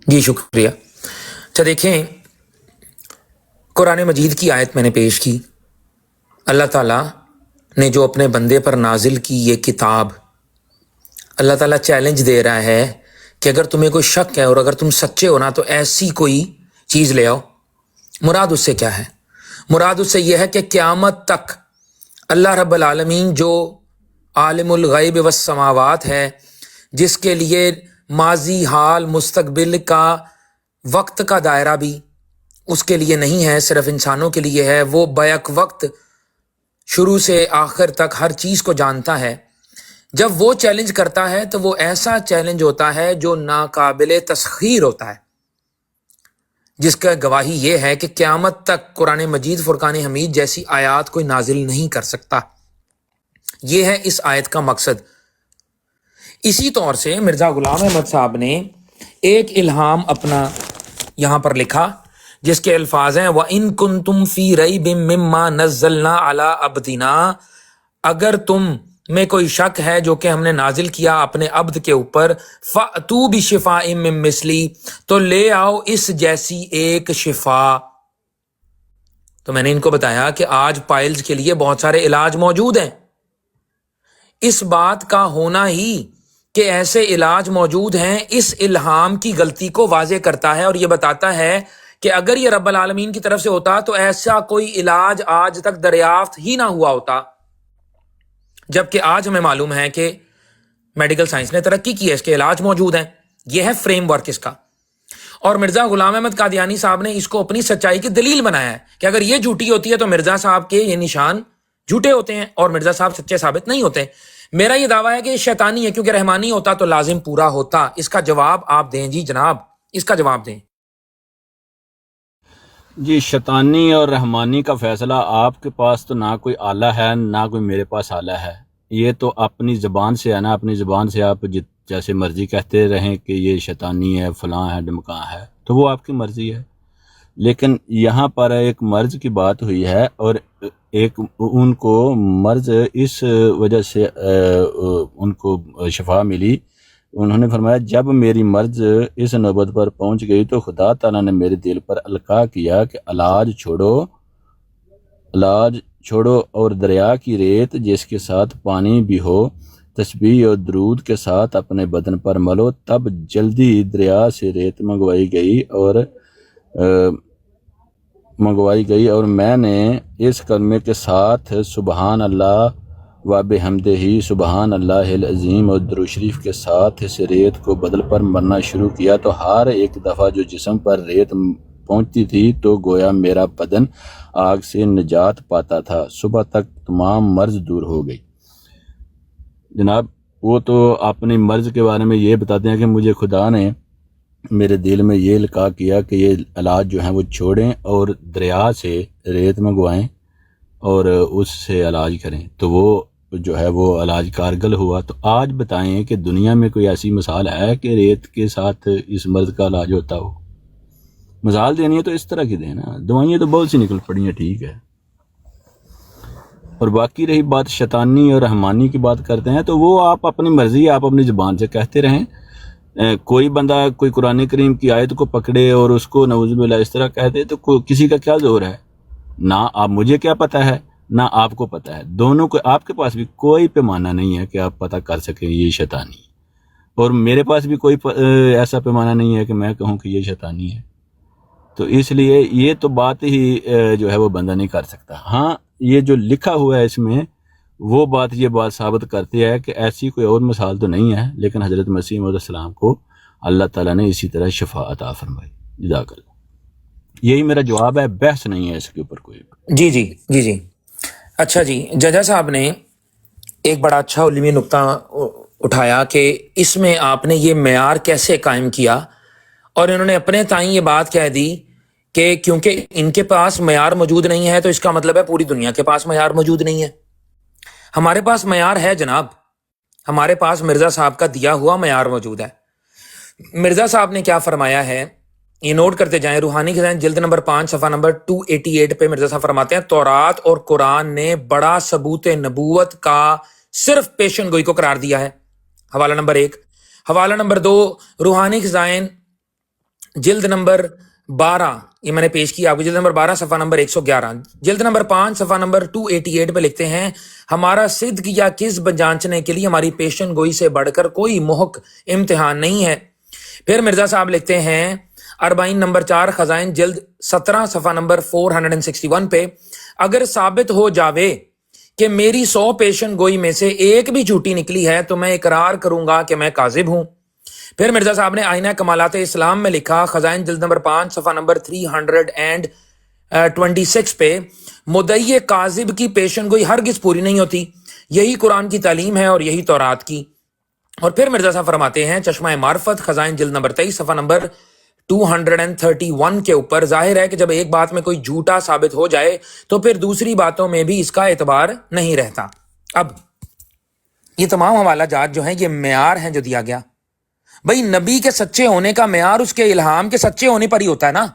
جی شکریہ۔ اچھا دیکھیں، قرآن مجید کی آیت میں نے پیش کی، اللہ تعالیٰ نے جو اپنے بندے پر نازل کی یہ کتاب، اللہ تعالیٰ چیلنج دے رہا ہے کہ اگر تمہیں کوئی شک ہے اور اگر تم سچے ہو نا تو ایسی کوئی چیز لے آؤ۔ مراد اس سے کیا ہے؟ مراد اس سے یہ ہے کہ قیامت تک اللہ رب العالمین جو عالم الغیب والسماوات ہے، جس کے لیے ماضی، حال، مستقبل کا وقت کا دائرہ بھی اس کے لیے نہیں ہے، صرف انسانوں کے لیے ہے، وہ بیک وقت شروع سے آخر تک ہر چیز کو جانتا ہے۔ جب وہ چیلنج کرتا ہے تو وہ ایسا چیلنج ہوتا ہے جو ناقابل تسخیر ہوتا ہے، جس کا گواہی یہ ہے کہ قیامت تک قرآن مجید فرقان حمید جیسی آیات کوئی نازل نہیں کر سکتا۔ یہ ہے اس آیت کا مقصد۔ اسی طور سے مرزا غلام احمد صاحب نے ایک الہام اپنا یہاں پر لکھا جس کے الفاظ ہیں وَإِن كُنتُمْ فِي رَيْبٍ مِّمَّا نَزَّلْنَا عَلَىٰ عَبْدِنَا، اگر تم میں کوئی شک ہے جو کہ ہم نے نازل کیا اپنے عبد کے اوپر، فَأْتُوا بِشِفَاءٍ مِّن مِّثْلِهِ، تو لے آؤ اس جیسی ایک شفا۔ تو میں نے ان کو بتایا کہ آج پائلز کے لیے بہت سارے علاج موجود ہیں۔ اس بات کا ہونا ہی کہ ایسے علاج موجود ہیں اس الہام کی غلطی کو واضح کرتا ہے، اور یہ بتاتا ہے کہ اگر یہ رب العالمین کی طرف سے ہوتا تو ایسا کوئی علاج آج تک دریافت ہی نہ ہوا ہوتا، جبکہ آج ہمیں معلوم ہے کہ میڈیکل سائنس نے ترقی کی ہے، اس کے علاج موجود ہیں۔ یہ ہے فریم ورک اس کا۔ اور مرزا غلام احمد قادیانی صاحب نے اس کو اپنی سچائی کی دلیل بنایا ہے کہ اگر یہ جھوٹی ہوتی ہے تو مرزا صاحب کے یہ نشان جھوٹے ہوتے ہیں اور مرزا صاحب سچے ثابت نہیں ہوتے۔ میرا یہ دعویٰ ہے کہ یہ شیطانی ہے، کیونکہ رحمانی ہوتا تو لازم پورا ہوتا۔ اس کا جواب آپ دیں جی جناب، اس کا جواب دیں۔ جی، شیطانی اور رحمانی کا فیصلہ آپ کے پاس تو نہ کوئی آلہ ہے نہ کوئی میرے پاس آلہ ہے، یہ تو اپنی زبان سے ہے نا، اپنی زبان سے آپ جیسے مرضی کہتے رہیں کہ یہ شیطانی ہے، فلاں ہے، ڈمکاں ہے، تو وہ آپ کی مرضی ہے۔ لیکن یہاں پر ایک مرض کی بات ہوئی ہے، اور ایک ان کو مرض اس وجہ سے ان کو شفا ملی، انہوں نے فرمایا جب میری مرض اس نوبت پر پہنچ گئی تو خدا تعالیٰ نے میرے دل پر القاء کیا کہ علاج چھوڑو علاج چھوڑو اور دریا کی ریت جس کے ساتھ پانی بھی ہو، تسبیح اور درود کے ساتھ اپنے بدن پر ملو، تب جلدی دریا سے ریت منگوائی گئی اور میں نے اس کلمے کے ساتھ سبحان اللہ و بحمدہ سبحان اللہ العظیم اور درود شریف کے ساتھ اس ریت کو بدن پر مرنا شروع کیا، تو ہر ایک دفعہ جو جسم پر ریت پہنچتی تھی تو گویا میرا بدن آگ سے نجات پاتا تھا، صبح تک تمام مرض دور ہو گئی۔ جناب وہ تو اپنی مرض کے بارے میں یہ بتاتے ہیں کہ مجھے خدا نے میرے دل میں یہ القاء کیا کہ یہ علاج جو ہیں وہ چھوڑیں اور دریا سے ریت منگوائیں اور اس سے علاج کریں، تو وہ جو ہے وہ علاج کارگر ہوا۔ تو آج بتائیں کہ دنیا میں کوئی ایسی مثال ہے کہ ریت کے ساتھ اس مرض کا علاج ہوتا ہو؟ مثال دینی ہے تو اس طرح کی دیں نا، دوائیاں تو بہت سی نکل پڑی ہیں، ٹھیک ہے۔ اور باقی رہی بات شیطانی اور رحمانی کی بات کرتے ہیں، تو وہ آپ اپنی مرضی آپ اپنی زبان سے کہتے رہیں۔ کوئی بندہ کوئی قرآن کریم کی آیت کو پکڑے اور اس کو نعوذ باللہ اس طرح کہتے تو کسی کا کیا زور ہے؟ نہ آپ مجھے کیا پتہ ہے نہ آپ کو پتہ ہے، دونوں کو آپ کے پاس بھی کوئی پیمانہ نہیں ہے کہ آپ پتہ کر سکیں یہ شیطانی، اور میرے پاس بھی کوئی ایسا پیمانہ نہیں ہے کہ میں کہوں کہ یہ شیطانی ہے۔ تو اس لیے یہ تو بات ہی جو ہے وہ بندہ نہیں کر سکتا۔ ہاں یہ جو لکھا ہوا ہے اس میں وہ بات یہ بات ثابت کرتی ہے کہ ایسی کوئی اور مثال تو نہیں ہے، لیکن حضرت مسیح موعود السلام کو اللہ تعالیٰ نے اسی طرح شفا عطا فرمائی۔ جزاک اللہ، یہی میرا جواب ہے، بحث نہیں ہے اس کے اوپر کوئی۔ جی اچھا جی، ججا صاحب نے ایک بڑا اچھا علمی نقطہ اٹھایا کہ اس میں آپ نے یہ معیار کیسے قائم کیا، اور انہوں نے اپنے تائیں یہ بات کہہ دی کہ کیونکہ ان کے پاس معیار موجود نہیں ہے تو اس کا مطلب ہے پوری دنیا کے پاس معیار موجود نہیں ہے۔ ہمارے پاس معیار ہے جناب، ہمارے پاس مرزا صاحب کا دیا ہوا معیار موجود ہے۔ مرزا صاحب نے کیا فرمایا ہے یہ نوٹ کرتے جائیں، روحانی خزائن جلد نمبر 5 صفحہ نمبر 288 پہ مرزا صاحب فرماتے ہیں تورات اور قرآن نے بڑا ثبوت نبوت کا صرف پیشن گوئی کو قرار دیا ہے، حوالہ نمبر 1۔ حوالہ نمبر 2 روحانی خزائن جلد نمبر 12، یہ میں نے پیش کیا آپ کو، جلد نمبر 12 صفحہ نمبر 111، جلد نمبر 5 صفحہ نمبر 288 پہ لکھتے ہیں ہمارا صدق یا کذب جانچنے کے لیے ہماری پیشن گوئی سے بڑھ کر کوئی محک امتحان نہیں ہے۔ پھر مرزا صاحب لکھتے ہیں 40 نمبر 4 خزائن جلد 17 صفحہ نمبر 461 پہ، اگر ثابت ہو جاوے کہ میری 100 پیشن گوئی میں سے ایک بھی جھوٹی نکلی ہے تو میں اقرار کروں گا کہ میں کاذب ہوں۔ پھر مرزا صاحب نے آئینہ کمالات اسلام میں لکھا خزائن جلد نمبر 5 صفحہ نمبر 326 پہ، مدعی کاذب کی پیشن گوئی ہرگز پوری نہیں ہوتی، یہی قرآن کی تعلیم ہے اور یہی تورات کی۔ اور پھر مرزا صاحب فرماتے ہیں چشمہ معرفت خزائن جلد نمبر 23 صفحہ نمبر 231 کے اوپر، ظاہر ہے کہ جب ایک بات میں کوئی جھوٹا ثابت ہو جائے تو پھر دوسری باتوں میں بھی اس کا اعتبار نہیں رہتا۔ اب یہ تمام حوالہ جات جو ہیں یہ معیار ہیں جو دیا گیا، بھئی نبی کے سچے ہونے کا معیار اس کے الہام کے سچے ہونے پر ہی ہوتا ہے نا۔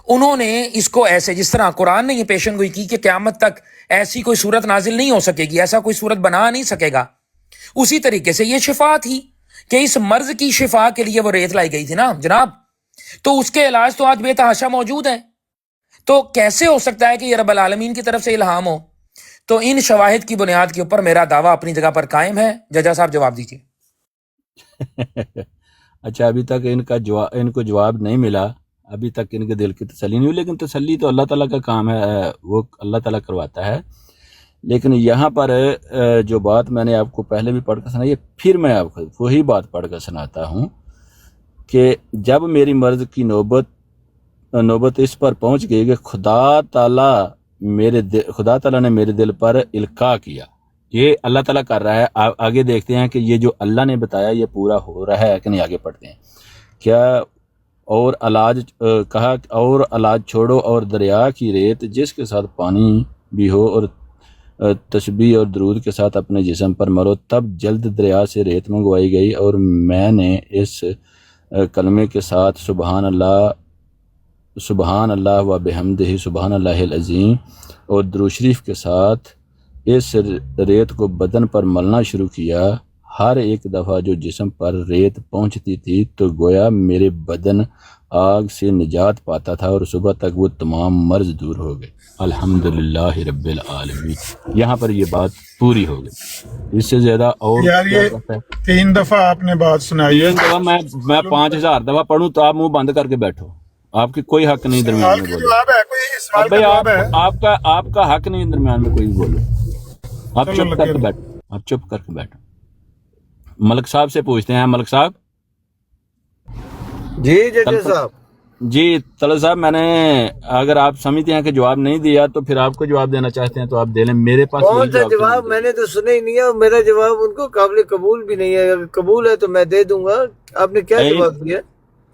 انہوں نے اس کو ایسے، جس طرح قرآن نے یہ پیشن گوئی کی کہ قیامت تک ایسی کوئی صورت نازل نہیں ہو سکے گی، ایسا کوئی صورت بنا نہیں سکے گا، اسی طریقے سے یہ شفا تھی کہ اس مرض کی شفا کے لیے وہ ریت لائی گئی تھی نا جناب، تو اس کے علاج تو آج بے تحاشا موجود ہیں، تو کیسے ہو سکتا ہے کہ یہ رب العالمین کی طرف سے الہام ہو؟ تو ان شواہد کی بنیاد کے اوپر میرا دعویٰ اپنی جگہ پر قائم ہے۔ ججا صاحب جواب دیجیے۔ اچھا ابھی تک ان کو جواب نہیں ملا، ابھی تک ان کے دل کی تسلی نہیں ہوئی، لیکن تسلی تو اللہ تعالیٰ کا کام ہے، وہ اللہ تعالیٰ کرواتا ہے۔ لیکن یہاں پر جو بات میں نے آپ کو پہلے بھی پڑھ کر سنائی ہے، پھر میں آپ کو وہی بات پڑھ کر سناتا ہوں کہ جب میری مرض کی نوبت اس پر پہنچ گئی کہ خدا تعالیٰ نے میرے دل پر القاء کیا، یہ اللہ تعالیٰ کر رہا ہے۔ آگے دیکھتے ہیں کہ یہ جو اللہ نے بتایا یہ پورا ہو رہا ہے کہ نہیں، آگے پڑھتے ہیں کیا۔ اور علاج چھوڑو اور دریا کی ریت جس کے ساتھ پانی بھی ہو اور تسبیح اور درود کے ساتھ اپنے جسم پر مرو، تب جلد دریا سے ریت منگوائی گئی اور میں نے اس کلمے کے ساتھ سبحان اللہ و بحمدہ سبحان اللہ العظیم اور درود شریف کے ساتھ اس ریت کو بدن پر ملنا شروع کیا، ہر ایک دفعہ جو جسم پر ریت پہنچتی تھی تو گویا میرے بدن آگ سے نجات پاتا تھا اور صبح تک وہ تمام مرض دور ہو گئے۔ الحمدللہ رب العالمین۔ یہاں پر یہ بات پوری ہو گئی، اس سے زیادہ اور یار یہ 3 دفعہ آپ نے بات سنائی ہے۔ میں 5000 دفعہ پڑھوں تو آپ منہ بند کر کے بیٹھو، آپ کی کوئی حق نہیں درمیان میں بولو۔ بھائی آپ کا حق نہیں درمیان میں کوئی بولو، آپ چپ کر کے بیٹھو، آپ چپ کر کے بیٹھو۔ ملک صاحب سے پوچھتے ہیں، ملک صاحب۔ جی جج صاحب۔ جی طلعت صاحب، میں نے اگر آپ سمجھتے ہیں کہ جواب نہیں دیا تو پھر آپ کو جواب دینا چاہتے ہیں تو آپ دے لیں، میرے پاس کون سا جواب؟ میں نے تو سنا ہی نہیں ہے اور میرا جواب ان کو قابل قبول بھی نہیں ہے۔ اگر قبول ہے تو میں دے دوں گا۔ آپ نے کیا جواب دیا؟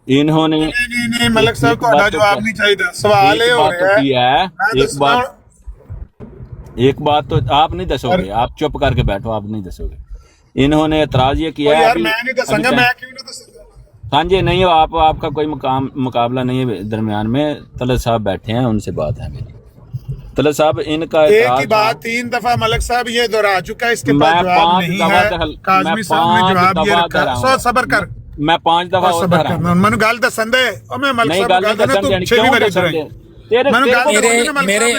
انہوں نے نہیں ملک صاحب تہاڈا جواب نہیں چاہیے، سوال یہ ہو رہا ہے۔ ایک بات تو آپ نہیں دسو گے، آپ چپ کر کے بیٹھو، آپ نہیں دسو گے۔ انہوں نے اعتراض یہ کیا ہے، یار میں نہیں دسوں گا، میں کیوں نہ دسوں گا؟ ہاں جی، نہیں آپ کا کوئی مقابلہ نہیں ہے درمیان میں۔ طلعت صاحب بیٹھے ہیں، ان سے بات ہے میری۔ طلعت صاحب ان کا ایک ہی بات 3 دفعہ ملک صاحب یہ دہرا چکا ہے، اس کے پاس جواب نہیں ہے۔ کاظمی صاحب نے جواب یہ رکھا، سو صبر کر، میں 5 دفعہ صبر کر، میں گل دسن دے، اور میں ملک صاحب کو کہتا نا تو 6 بار ادھر آئی۔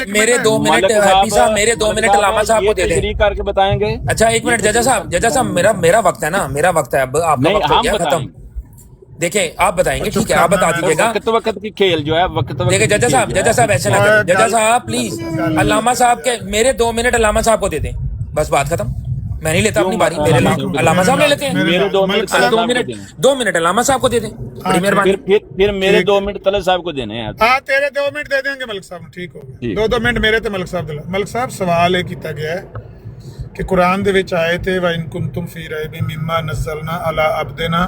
میرے 2 منٹ ہیپی صاحب، میرے 2 منٹ علامہ صاحب کو دے دیں کر کے بتائیں گے۔ اچھا 1 منٹ ججا صاحب، میرا وقت ہے نا، میرا وقت ہے، اب آپ کا وقت ہو گیا ختم۔ دیکھیں آپ بتائیں گے، ٹھیک ہے آپ بتا دیجیے گا۔ وقت کی کھیل جو ہے وقت، دیکھیں ججا صاحب ایسے نہ کریں، ججا صاحب پلیز علامہ صاحب کے میرے 2 منٹ علامہ صاحب کو دے دیں، بس بات ختم۔ میں نہیں لیتا اپنی باری، میرے علامہ صاحب لے لیتے ہیں۔ میرے 2 منٹ 2 منٹ علامہ صاحب کو دے دیں، بڑی مہربانی۔ پھر میرے 2 منٹ طلعت صاحب کو دینے ہیں۔ ہاں تیرے 2 منٹ دے دیں گے ملک صاحب، ٹھیک ہو گیا۔ 2 منٹ میرے تے ملک صاحب دے۔ ملک صاحب سوال یہ کیتا گیا ہے کہ قرآن دے وچ آئے تھے وَإِن كُنتُمْ فِي رَيْبٍ مِّمَّا نَزَّلْنَا عَلَىٰ عَبْدِنَا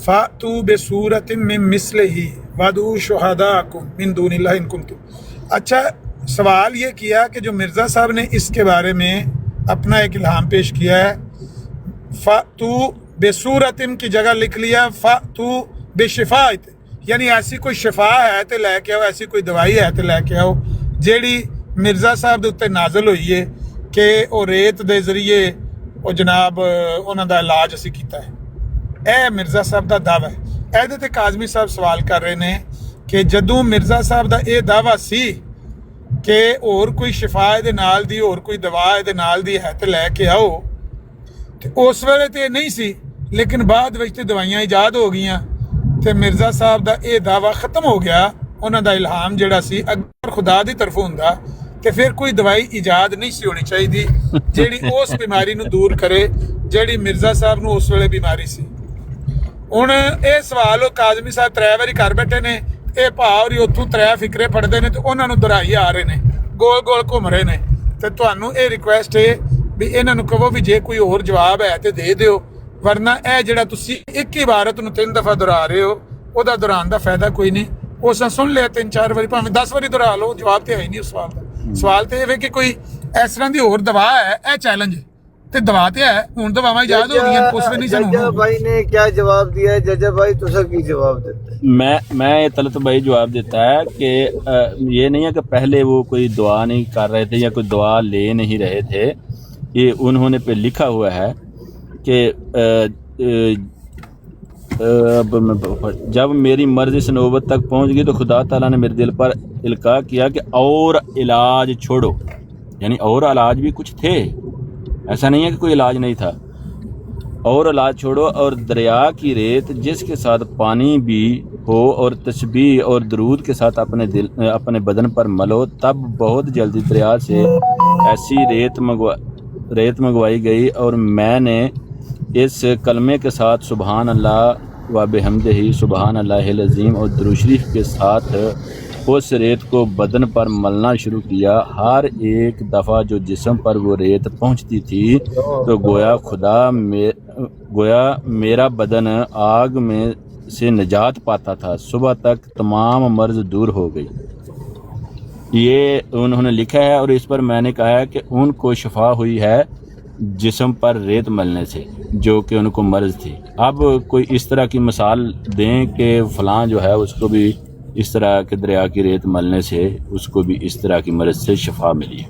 فَأْتُوا بِسُورَةٍ مِّن مِّثْلِهِ وَادْعُوا شُهَدَاءَكُم مِّن دُونِ اللَّهِ إِن كُنتُمْ۔ اچھا سوال یہ کیا کہ جو مرزا صاحب نے اس کے بارے میں اپنا ایک الہام پیش کیا ہے، فَأْتُوا بِسُورَةٍ کی جگہ لکھ لیا فَأْتُوا بِشِفَاءٍ، یعنی ایسی کوئی شفا ہے تے لے کے آؤ، ایسی کوئی دوائی ہے تے لے کے آؤ جیڑی مرزا صاحب دے اوتے نازل ہوئی ہے کہ وہ ریت دے ذریعے وہ جناب انہاں دا علاج اسی کیتا ہے۔ اے مرزا صاحب دا دعویٰ ہے۔ اے تے کاظمی صاحب سوال کر رہے ہیں کہ جدوں مرزا صاحب دا اے دعویٰ سی کہ اور کوئی شفا دے نال دی، اور کوئی دوا دے نال دی ہے تے لے کے آؤ، تے اس ویلے تے نہیں سی، لیکن بعد وچ تے دوائیاں ایجاد ہو گئیاں تے مرزا صاحب دا اے دعویٰ ختم ہو گیا۔ انہاں دا الہام جڑا سی اگر خدا دی طرفوں ہوندا تے پھر کوئی دوائی ایجاد نہیں سی ہونی چاہیے جیڑی اس بیماری نو دور کرے جیڑی مرزا صاحب نو اس ویلے بیماری سی۔ ہن اے سوال کاظمی صاحب 3 واری کر بیٹھے نے، اے بھا اور اتوں 3 فکرے پڑھتے ہیں تو انہوں نے دہرائی آ رہے ہیں، گول گول گھوم رہے ہیں۔ تو تمہوں یہ ریکویسٹ ہے بھی انہوں کہو بھی جے کوئی اور جواب ہے تو دے دیو، ورنہ اے جڑا تسی ایک ہی عبارت نو 3 دفعہ دہرا رہے ہو وہ دہران دا فائدہ کوئی نہیں۔ اس سن لیا 3-4 واری، بھاویں 10 واری دہرا لو، جواب تو ہے ہی نہیں اس سوال کا۔ سوال تو یہ ہے کہ کوئی اس طرح دی اور دوا ہے، اے چیلنج ہے تے دوا تے ہے، ہن دواواں ایجاد ہو گئی ہیں، اس ویلے نہیں سن۔ ججا بھائی نے کیا جواب دیا ہے؟ ججا بھائی تسا کی جواب دیتے ہیں؟ میں طلعت بھائی جواب دیتا ہے کہ یہ نہیں ہے کہ پہلے وہ کوئی دعا نہیں کر رہے تھے یا کوئی دعا لے نہیں رہے تھے، یہ انہوں نے پہ لکھا ہوا ہے کہ جب میری مرضی سے نوبت تک پہنچ گئی تو خدا تعالیٰ نے میرے دل پر القاء کیا کہ اور علاج چھوڑو، یعنی اور علاج بھی کچھ تھے، ایسا نہیں ہے کہ کوئی علاج نہیں تھا، اور علاج چھوڑو اور دریا کی ریت جس کے ساتھ پانی بھی ہو اور تسبیح اور درود کے ساتھ اپنے بدن پر ملو، تب بہت جلدی دریا سے ایسی ریت منگوائی گئی اور میں نے اس کلمے کے ساتھ سبحان اللہ و بحمدہ سبحان اللہ العظیم اور درود شریف کے ساتھ اس ریت کو بدن پر ملنا شروع کیا۔ ہر ایک دفعہ جو جسم پر وہ ریت پہنچتی تھی تو گویا میرا بدن آگ میں سے نجات پاتا تھا، صبح تک تمام مرض دور ہو گئی۔ یہ انہوں نے لکھا ہے اور اس پر میں نے کہا ہے کہ ان کو شفا ہوئی ہے جسم پر ریت ملنے سے جو کہ ان کو مرض تھی۔ اب کوئی اس طرح کی مثال دیں کہ فلاں جو ہے اس کو بھی اس طرح کے دریا کی ریت ملنے سے اس کو بھی اس طرح کی مرض سے شفا ملی ہے۔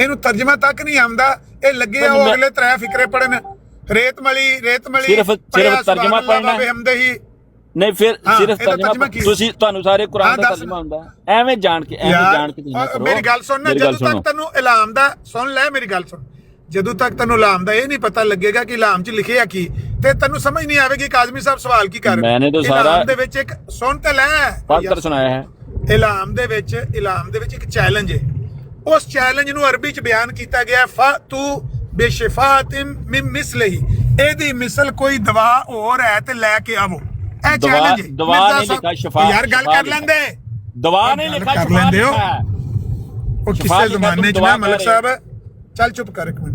ਇਹਨੂੰ ਤਰਜਮਾ ਤੱਕ ਨਹੀਂ ਆਉਂਦਾ, ਇਹ ਲੱਗੇ ਆ ਉਹ ਅਗਲੇ ਤਰੇ ਫਿਕਰੇ ਪੜਨ, ਰੇਤ ਮਲੀ ਸਿਰਫ ਤਰਜਮਾ ਪੜਨਾ ਨਹੀਂ, ਫਿਰ ਸਿਰਫ ਤਰਜਮਾ ਤੁਸੀਂ ਤੁਹਾਨੂੰ ਸਾਰੇ ਕੁਰਾਨ ਦਾ ਤਰਜਮਾ ਹੁੰਦਾ ਐਵੇਂ ਜਾਣ ਕੇ ਨਹੀਂ ਕਰੋ। ਮੇਰੀ ਗੱਲ ਸੁਣ ਨਾ, ਜਦੋਂ ਤੱਕ ਤੈਨੂੰ ਇਲਾਮ ਦਾ ਸੁਣ ਲੈ, ਮੇਰੀ ਗੱਲ ਸੁਣ, ਜਦੋਂ ਤੱਕ ਤੈਨੂੰ ਇਲਾਮ ਦਾ ਇਹ ਨਹੀਂ ਪਤਾ ਲੱਗੇਗਾ ਕਿ ਇਲਾਮ 'ਚ ਲਿਖਿਆ ਕੀ, ਤੇ ਤੈਨੂੰ ਸਮਝ ਨਹੀਂ ਆਵੇਗੀ ਕਾਜ਼ਮੀ ਸਾਹਿਬ ਸਵਾਲ ਕੀ ਕਰ ਰਹੇ। ਮੈਨੇ ਤਾਂ ਸਾਰਾ ਇਲਾਮ ਦੇ ਵਿੱਚ ਇੱਕ ਸੁਣ ਤੇ ਲੈ ਪੜ੍ਹ ਕਰ ਸੁਣਾਇਆ ਹੈ। ਇਲਾਮ ਦੇ ਵਿੱਚ ਇੱਕ ਚੈਲੰਜ ਹੈ, ਉਸ ਚੈਲੰਜ ਨੂੰ ਅਰਬੀ ਚ ਬਿਆਨ ਕੀਤਾ ਗਿਆ ਫਾਤੂ ਬੇਸ਼ਿਫਾਅਤਿਨ ਮਿਨ ਮਿਸਲਿhi, ਇਹਦੀ ਮਿਸਲ ਕੋਈ ਦਵਾ ਹੋਰ ਹੈ ਤੇ ਲੈ ਕੇ ਆਵੋ। ਇਹ ਚੈਲੰਜ ਹੈ। ਦਵਾ ਨਹੀਂ ਲਿਖਾ ਸ਼ਿਫਾ, ਯਾਰ ਗੱਲ ਕਰ ਲੈਂਦੇ, ਦਵਾ ਨਹੀਂ ਲਿਖਾ ਕਰ ਲੈਂਦੇ ਹੋ। ਉਹ ਕਿਸੇ ਜ਼ਮਾਨੇ ਚ ਨਾ ਮਲਕ ਸਾਹਿਬ, ਚੱਲ ਚੁੱਪ ਕਰ ਇੱਕ ਮਿੰਟ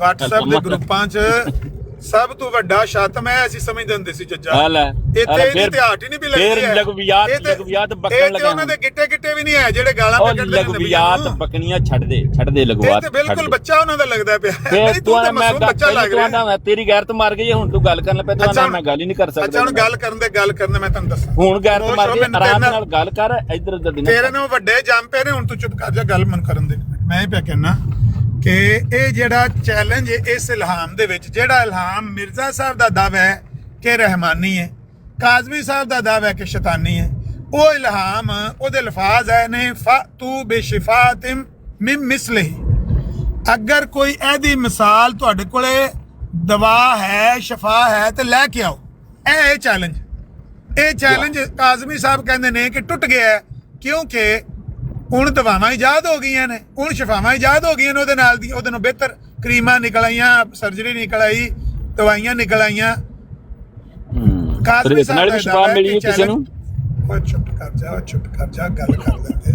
WhatsApp ਦੇ ਗਰੁੱਪਾਂ 'ਚ ਸਭ ਤੋਂ ਵੱਡਾ ਸ਼ਾਤਮ ਹੈ, ਅਸੀਂ ਸਮਝਦੇ ਹੁੰਦੇ ਸੀ ਜੱਜਾ। ਇੱਥੇ ਇਹਦੀ ਧਿਆਟ ਹੀ ਨਹੀਂ ਵੀ ਲੱਗਦੀ ਹੈ। ਲਗਵਿਆਤ ਬਕਣ ਲਗਾ, ਉਹਨਾਂ ਦੇ ਗਿੱਟੇ ਵੀ ਨਹੀਂ ਹੈ ਜਿਹੜੇ ਗਾਲਾਂ ਕੱਢਦੇ ਨੇ। ਲਗਵਿਆਤ ਬਕਣੀਆਂ ਛੱਡ ਦੇ ਲਗਵਾਤ, ਤੇ ਬਿਲਕੁਲ ਬੱਚਾ ਉਹਨਾਂ ਦਾ ਲੱਗਦਾ ਪਿਆ। ਫਿਰ ਤੂੰ ਮੈਂ ਬੱਚਾ ਲੱਗ ਰਿਹਾ, ਤੇਰੀ ਗੈਰਤ ਮਾਰ ਗਈ ਹੁਣ ਤੂੰ ਗੱਲ ਕਰਨ ਲੱਗਾ, ਤੂੰ ਮੈਂ ਗੱਲ ਹੀ ਨਹੀਂ ਕਰ ਸਕਦਾ। ਅੱਛਾ ਹੁਣ ਗੱਲ ਕਰਨ ਮੈਂ ਤੁਹਾਨੂੰ ਦੱਸਾਂ, ਹੁਣ ਗੈਰਤ ਮਾਰ ਕੇ ਆਰਾਮ ਨਾਲ ਗੱਲ ਕਰ, ਇੱਧਰ ਉੱਧਰ ਦੀ ਤੇਰੇ ਨੂੰ ਵੱਡੇ ਜੰਮ ਪਏ ਨੇ, ਹੁਣ ਤੂੰ ਚੁੱਪ ਕਰ ਜਾ, ਗੱਲ ਮਨ ਕਰਨ ਦੇ। ਮੈਂ ਹੀ ਪਿਆ ਕਹਿਣਾ ਕਿ ਇਹ ਜਿਹੜਾ ਚੈਲੰਜ ਹੈ ਇਸ ਇਲਹਾਮ ਦੇ ਵਿੱਚ, ਜਿਹੜਾ ਇਲਹਾਮ ਮਿਰਜ਼ਾ ਸਾਹਿਬ ਦਾ ਦਾਅਵਾ ਹੈ ਕਿ ਰਹਿਮਾਨੀ ਹੈ, ਕਾਜ਼ਮੀ ਸਾਹਿਬ ਦਾ ਦਾਅਵਾ ਹੈ ਕਿ ਸ਼ੈਤਾਨੀ ਹੈ, ਉਹ ਇਲਹਾਮ ਉਹਦੇ ਲਫ਼ਾਜ਼ ਆਏ ਨੇ ਫਾਤੂ ਬੇਸ਼ਿਫਾਅਤਿਨ ਮਿਨ ਮਿਸਲਿhi। ਅਗਰ ਕੋਈ ਇਹਦੀ ਮਿਸਾਲ ਤੁਹਾਡੇ ਕੋਲੇ ਦਵਾ ਹੈ, ਸ਼ਫਾ ਹੈ ਤੇ ਲੈ ਕੇ ਆਓ। ਇਹ ਚੈਲੰਜ ਕਾਜ਼ਮੀ ਸਾਹਿਬ ਕਹਿੰਦੇ ਨੇ ਕਿ ਟੁੱਟ ਗਿਆ, ਕਿਉਂਕਿ ਹੁਣ ਦਵਾਵਾਂ ਇਜਾਦ ਹੋ ਗਈਆਂ ਨੇ, ਹੁਣ ਸ਼ਫਾਵਾਂ ਇਜਾਦ ਹੋ ਗਈਆਂ ਨੇ, ਉਹਦੇ ਨਾਲੋਂ ਬਿਹਤਰ ਕਰੀਮਾਂ ਨਿਕਲ ਆਈਆਂ, ਸਰਜਰੀ ਨਿਕਲ ਆਈ, ਦਵਾਈਆਂ ਨਿਕਲ ਆਈਆਂ। ਕਾਜ਼ਮੀ ਸਾਹਿਬ ਸ਼ਫਾ ਮਿਲੀ ਕਿਸੇ ਨੂੰ। ਚੁੱਪ ਕਰ ਜਾ, ਗੱਲ ਕਰ ਲੈਂਦੇ ਆ।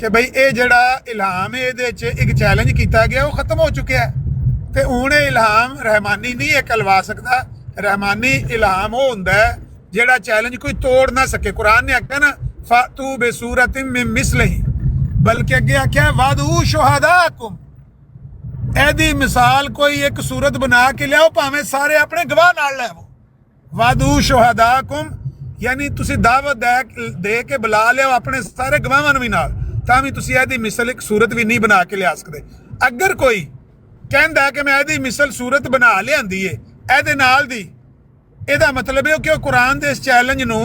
ਕਿ ਬਈ ਇਹ ਜਿਹੜਾ ਇਲਹਾਮ ਹੈ ਇਹਦੇ 'ਚ ਇੱਕ ਚੈਲੰਜ ਕੀਤਾ ਗਿਆ, ਉਹ ਖਤਮ ਹੋ ਚੁੱਕਿਆ ਤੇ ਹੁਣ ਇਹ ਇਲਹਾਮ ਰਹਿਮਾਨੀ ਨਹੀਂ ਹੈ ਕਲਵਾ ਸਕਦਾ। ਰਹਿਮਾਨੀ ਇਲਹਾਮ ਉਹ ਹੁੰਦਾ ਹੈ ਜਿਹੜਾ ਚੈਲੰਜ ਕੋਈ ਤੋੜ ਨਾ ਸਕੇ। ਕੁਰਾਨ ਨੇ ਆਖਿਆ ਨਾ ਫਾਤੂ ਬਸੂਰਤਿਨ ਮਿਨ ਮਿਸਲਿhi, ਬਲਕਿ ਅੱਗੇ ਆਖਿਆ ਵਾਦੂ ਸ਼ੁਹਦਾਕੁਮ, ਇਹਦੀ ਮਿਸਾਲ ਕੋਈ ਇੱਕ ਸੂਰਤ ਬਣਾ ਕੇ ਲਿਆਓ, ਭਾਵੇਂ ਸਾਰੇ ਆਪਣੇ ਗਵਾਹ ਨਾਲ ਲੈ ਆਵੋ। ਵਾਦੂ ਸ਼ੁਹਦਾਕੁਮ, ਯਾਨੀ ਤੁਸੀਂ ਦਾਵਤ ਦੇ ਕੇ ਬੁਲਾ ਲਿਓ ਆਪਣੇ ਸਾਰੇ ਗਵਾਹਾਂ ਨੂੰ ਵੀ ਨਾਲ, ਤਾਂ ਵੀ ਤੁਸੀਂ ਇਹਦੀ ਮਿਸਲ ਇੱਕ ਸੂਰਤ ਵੀ ਨਹੀਂ ਬਣਾ ਕੇ ਲਿਆ ਸਕਦੇ। ਅਗਰ ਕੋਈ ਕਹਿੰਦਾ ਕਿ ਮੈਂ ਇਹਦੀ ਮਿਸਲ ਸੂਰਤ ਬਣਾ ਲਿਆਂਦੀ ਏ ਇਹਦੇ ਨਾਲ ਦੀ, ਇਹਦਾ ਮਤਲਬ ਇਹ ਕਿ ਉਹ ਕੁਰਾਨ ਦੇ ਇਸ ਚੈਲੰਜ ਨੂੰ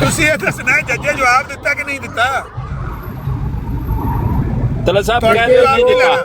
ਤੁਸੀਂ ਇਹ ਦੱਸਣਾ ਜੱਜੇ ਜਵਾਬ ਦਿੱਤਾ ਕਿ ਨਹੀਂ ਦਿੱਤਾ। ਤਲਤ ਸਾਹਿਬ ਤੁਹਾਡੇ ਕਹਿ ਦਿਓ ਜਵਾਬ ਨਹੀਂ ਨਹੀਂ ਦਿੱਤਾ, ਲੈਣਾ।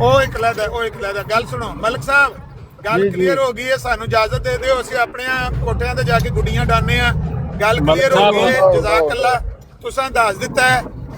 ਉਹ ਇੱਕ ਲੈਦਾ ਗੱਲ ਸੁਣੋ ਮਲਕ ਸਾਹਿਬ, ਗੱਲ ਕਲੀਅਰ ਹੋ ਗਈ ਹੈ। ਸਾਨੂੰ ਇਜਾਜ਼ਤ ਦੇ ਦਿਓ, ਅਸੀਂ ਆਪਣੇ ਕੋਠਿਆਂ ਤੇ ਜਾ ਕੇ ਗੁੱਡੀਆਂ ਡਾਨੇ ਆ। ਗੱਲ ਕਲੀਅਰ ਹੋ ਗਈ ਹੈ, ਜਜ਼ਾਕ ਅੱਲਾ। ਤੁਸੀਂ ਦੱਸ ਦਿੱਤਾ ਹੈ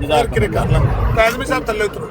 ਫਿਰ ਕਿਰੇ ਕਰ ਲਾਂ। ਕਾਜ਼ਮੀ ਸਾਹਿਬ ਥੱਲੇ ਉਤਰੋ।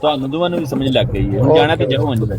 ਤੁਹਾਨੂੰ ਦੋਵਾਂ ਨੂੰ ਵੀ ਸਮਝ ਲੱਗ ਗਈ ਹੈ। ਹੁਣ ਜਾਣਾ ਤੇ ਜਾਓ ਅੰਦਰ।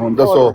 ਹੁਣ ਦੱਸੋ,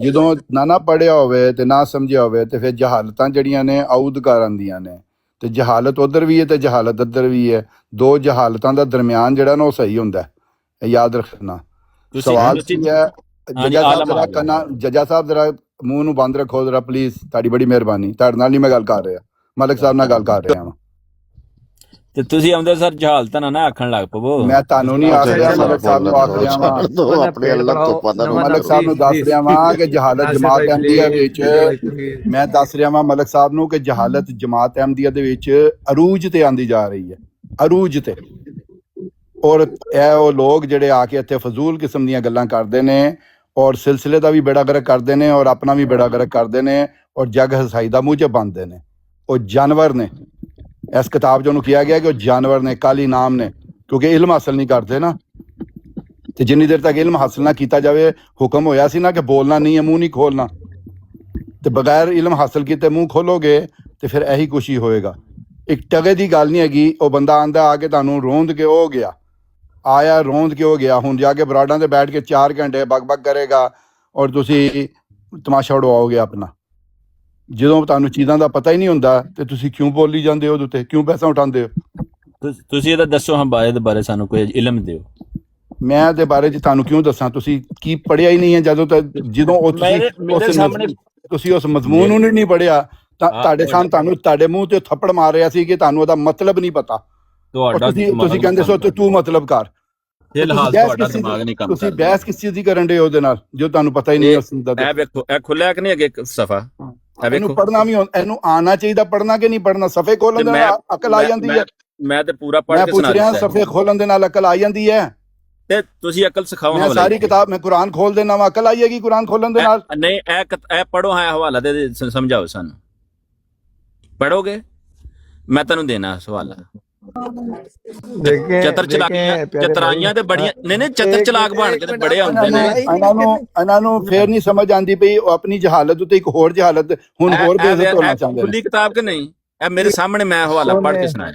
ਜਦੋਂ ਨਾ ਪੜਿਆ ਹੋਵੇ ਤੇ ਨਾ ਸਮਝਿਆ ਹੋਵੇ ਤੇ ਫਿਰ ਜਹਾਲਤਾਂ ਜਿਹੜੀਆਂ ਨੇ ਆਉਦ ਕਰ ਆਉਂਦੀਆਂ ਨੇ, ਤੇ ਜਹਾਲਤ ਉਧਰ ਵੀ ਹੈ ਤੇ ਜਹਾਲਤ ਇੱਧਰ ਵੀ ਹੈ। ਦੋ ਜਹਾਲਤਾਂ ਦਾ ਦਰਮਿਆਨ ਜਿਹੜਾ ਨਾ ਉਹ ਸਹੀ ਹੁੰਦਾ ਹੈ, ਇਹ ਯਾਦ ਰੱਖਣਾ। ਸਵਾਲ ਕੀ ਹੈ, ਜੱਜਾ ਸਾਹਿਬ ਜਰਾ ਕੰਨਾ, ਜੱਜਾ ਸਾਹਿਬ ਜਰਾ ਮੂੰਹ ਨੂੰ ਬੰਦ ਰੱਖੋ ਜਰਾ ਪਲੀਜ਼, ਤੁਹਾਡੀ ਬੜੀ ਮਿਹਰਬਾਨੀ। ਤੁਹਾਡੇ ਨਾਲ ਨਹੀਂ ਮੈਂ ਗੱਲ ਕਰ ਰਿਹਾ, ਮਲਿਕ ਸਾਹਿਬ ਨਾਲ ਗੱਲ ਕਰ ਰਿਹਾ ਹਾਂ। ਤੇ ਤੁਸੀਂ ਆਉਂਦੇ ਸਰ ਜਹਾਲਤਾਂ ਨਾ ਆਖਣ ਲੱਗ ਪਵੋ। ਮੈਂ ਤੁਹਾਨੂੰ ਨਹੀਂ ਆਖ ਰਿਹਾ, ਮਲਿਕ ਸਾਹਿਬ ਨੂੰ ਆਖ ਰਿਹਾ ਵਾਂ। ਆਪਣੇ ਅੱਲਾਹ ਤੋਂ ਪਤਾ ਨਾ ਮਲਿਕ ਸਾਹਿਬ ਨੂੰ ਦੱਸ ਰਿਹਾ ਵਾਂ ਕਿ ਜਹਾਲਤ ਜਮਾਤ ਅਹਿਮਦੀਆ ਵਿੱਚ, ਮੈਂ ਦੱਸ ਰਿਹਾ ਵਾਂ ਮਲਿਕ ਸਾਹਿਬ ਨੂੰ ਕਿ ਜਹਾਲਤ ਜਮਾਤ ਅਹਿਮਦੀਆ ਦੇ ਵਿੱਚ ਅਰੂਜ ਤੇ ਆਂਦੀ ਜਾ ਰਹੀ ਹੈ, ਅਰੂਜ ਤੇ। ਔਰ ਇਹ ਉਹ ਲੋਕ ਜਿਹੜੇ ਆ ਕੇ ਇੱਥੇ ਫਜ਼ੂਲ ਕਿਸਮ ਦੀਆਂ ਗੱਲਾਂ ਕਰਦੇ ਨੇ, ਔਰ ਸਿਲਸਿਲੇ ਦਾ ਵੀ ਬੇੜਾ ਗਰਕ ਕਰਦੇ ਨੇ, ਔਰ ਆਪਣਾ ਵੀ ਬੇੜਾ ਗਰਕ ਕਰਦੇ ਨੇ, ਔਰ ਜਗ ਹਸਾਈ ਦਾ ਮੂੰਹ 'ਚ ਪਾਉਂਦੇ ਨੇ। ਉਹ ਜਾਨਵਰ ਨੇ। ਇਸ ਕਿਤਾਬ 'ਚ ਉਹਨੂੰ ਕਿਹਾ ਗਿਆ ਕਿ ਉਹ ਜਾਨਵਰ ਨੇ, ਕਾਲੀ ਨਾਮ ਨੇ, ਕਿਉਂਕਿ ਇਲਮ ਹਾਸਲ ਨਹੀਂ ਕਰਦੇ ਨਾ। ਤੇ ਜਿੰਨੀ ਦੇਰ ਤੱਕ ਇਲਮ ਹਾਸਲ ਨਾ ਕੀਤਾ ਜਾਵੇ, ਹੁਕਮ ਹੋਇਆ ਸੀ ਨਾ ਕਿ ਬੋਲਣਾ ਨਹੀਂ ਹੈ, ਮੂੰਹ ਨਹੀਂ ਖੋਲਣਾ। ਤੇ ਬਗੈਰ ਇਲਮ ਹਾਸਲ ਕੀਤੇ ਮੂੰਹ ਖੋਲੋਗੇ ਤੇ ਫਿਰ ਇਹੀ ਕੁਛ ਹੀ ਹੋਏਗਾ। ਇੱਕ ਟਗੇ ਦੀ ਗੱਲ ਨਹੀਂ ਹੈਗੀ। ਉਹ ਬੰਦਾ ਆਂਦਾ ਆ ਕੇ ਤੁਹਾਨੂੰ ਰੋਂਦ ਕੇ ਹੋ ਗਿਆ, ਆਇਆ ਰੋਂਦ ਕੇ ਹੋ ਗਿਆ। ਹੁਣ ਜਾ ਕੇ ਬਰਾਡਾਂ ਤੇ ਬੈਠ ਕੇ 4 ਘੰਟੇ ਬਕ ਕਰੇਗਾ ਔਰ ਤੁਸੀਂ ਤਮਾਸ਼ਾ ਉਡਵਾਓਗੇ ਆਪਣਾ। ਜਦੋਂ ਤੁਹਾਨੂੰ ਚੀਜ਼ਾਂ ਦਾ ਪਤਾ ਹੀ ਨਹੀਂ ਹੁੰਦਾ ਤੇ ਤੁਸੀਂ ਕਿਉਂ ਬੋਲੀ ਜਾਂਦੇ ਹੋ, ਉਹਦੇ ਉੱਤੇ ਕਿਉਂ ਪੈਸਾ ਉਠਾਉਂਦੇ ਹੋ? ਤੁਸੀਂ ਇਹਦਾ ਦੱਸੋ, ਹਮਾਰੇ ਦੇ ਬਾਰੇ ਸਾਨੂੰ ਕੋਈ ਇਲਮ ਦਿਓ। ਮੈਂ ਦੇ ਬਾਰੇ 'ਚ ਤੁਹਾਨੂੰ ਕਿਉਂ ਦੱਸਾਂ, ਤੁਸੀਂ ਕੀ ਪੜ੍ਹਿਆ ਹੀ ਨਹੀਂ ਹੈ। ਜਦੋਂ ਤੱਕ ਜਦੋਂ ਉਹ ਮੇਰੇ ਸਾਹਮਣੇ ਤੁਸੀਂ ਉਸ ਮਜ਼ਮੂਨ ਨੂੰ ਨਹੀਂ ਪੜ੍ਹਿਆ ਤਾਂ ਤੁਹਾਡੇ ਸਾਹਮਣੇ ਤੁਹਾਨੂੰ ਤੁਹਾਡੇ ਮੂੰਹ ਤੇ ਥੱਪੜ ਮਾਰ ਰਿਹਾ ਸੀ ਕਿ ਤੁਹਾਨੂੰ ਉਹਦਾ ਮਤਲਬ ਨਹੀਂ ਪਤਾ। ਤੁਸੀਂ ਕਹਿੰਦੇ ਸੋ ਤੂੰ ਮਤਲਬ ਕਰ। ਤੁਸੀਂ ਬਹਿਸ ਕਿਸ ਚੀਜ਼ ਦੀ ਕਰਨ ਦੇ ਉਹਦੇ ਨਾਲ ਜੋ ਤੁਹਾਨੂੰ ਪਤਾ ਹੀ ਨਹੀਂ ਉਸ ਦਾ। ਇਹ ਵੇਖੋ, ਇਹ ਖੁੱਲਿਆ ਕਿ ਨਹੀਂ ਅੱਗੇ ਸਫਾ, ਇਹਨੂੰ ਪੜ੍ਹਨਾ ਵੀ ਇਹਨੂੰ ਆਉਣਾ ਚਾਹੀਦਾ, ਪੜ੍ਹਨਾ ਕਿ ਨਹੀਂ ਪੜ੍ਹਨਾ। ਸਫੇ ਖੋਲਣ ਦੇ ਨਾਲ ਅਕਲ ਆ ਜਾਂਦੀ ਹੈ। ਮੈਂ ਤੇ ਪੂਰਾ ਪੜ੍ਹ ਕੇ ਸੁਣਾ ਰਿਹਾ, ਸਫੇ ਖੋਲਣ ਦੇ ਨਾਲ ਅਕਲ ਆ ਜਾਂਦੀ ਹੈ। ਤੇ ਤੁਸੀਂ ਅਕਲ ਸਿਖਾਓ। ਮੈਂ ਸਾਰੀ ਕਿਤਾਬ ਮੈਂ ਕੁਰਾਨ ਖੋਲ ਦੇਣਾ ਵਾ, ਅਕਲ ਆਈਏਗੀ ਕੁਰਾਨ ਖੋਲਣ ਦੇ ਨਾਲ। ਨਹੀਂ, ਇਹ ਪੜੋ, ਹੈ ਹਵਾਲਾ ਦੇ ਸਮਝਾਓ ਸਾਨੂੰ। ਪੜੋਗੇ ਮੈਂ ਤੁਹਾਨੂੰ ਦੇਣਾ ਹਵਾਲਾ। ਚਤਰ ਚਤਰਾਈਆਂ ਤੇ ਬੜੀਆਂ ਨਹੀਂ ਚਤਰ ਚਲਾਕ ਬਣ ਕੇ ਬੜੇ ਹੁੰਦੇ ਨੇ। ਇਹਨਾਂ ਨੂੰ ਫੇਰ ਨਹੀਂ ਸਮਝ ਆਉਂਦੀ ਪਈ, ਉਹ ਆਪਣੀ ਜਹਾਲਤ ਉਤੇ ਇੱਕ ਹੋਰ ਜਹਾਲਤ ਹੁਣ ਹੋਰ ਬੇਇੱਜ਼ਤ ਹੋਣਾ ਚਾਹੁੰਦੇ ਨੇ। ਖੁੱਲੀ ਕਿਤਾਬ ਕਿ ਨਹੀਂ, ਇਹ ਮੇਰੇ ਸਾਹਮਣੇ ਮੈਂ ਹਵਾਲਾ ਪੜ੍ਹ ਕੇ ਸੁਣਾਇਆ।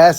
ਇਸ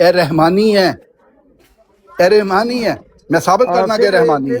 ਇਹ ਰਹਿਮਾਨੀ ਹੈ, ਇਹ ਰਹਿਮਾਨੀ ਹੈ। ਮੈਂ ਸਾਬਤ ਕਰਨਾ ਕਿ ਰਹਿਮਾਨੀ ਹੈ।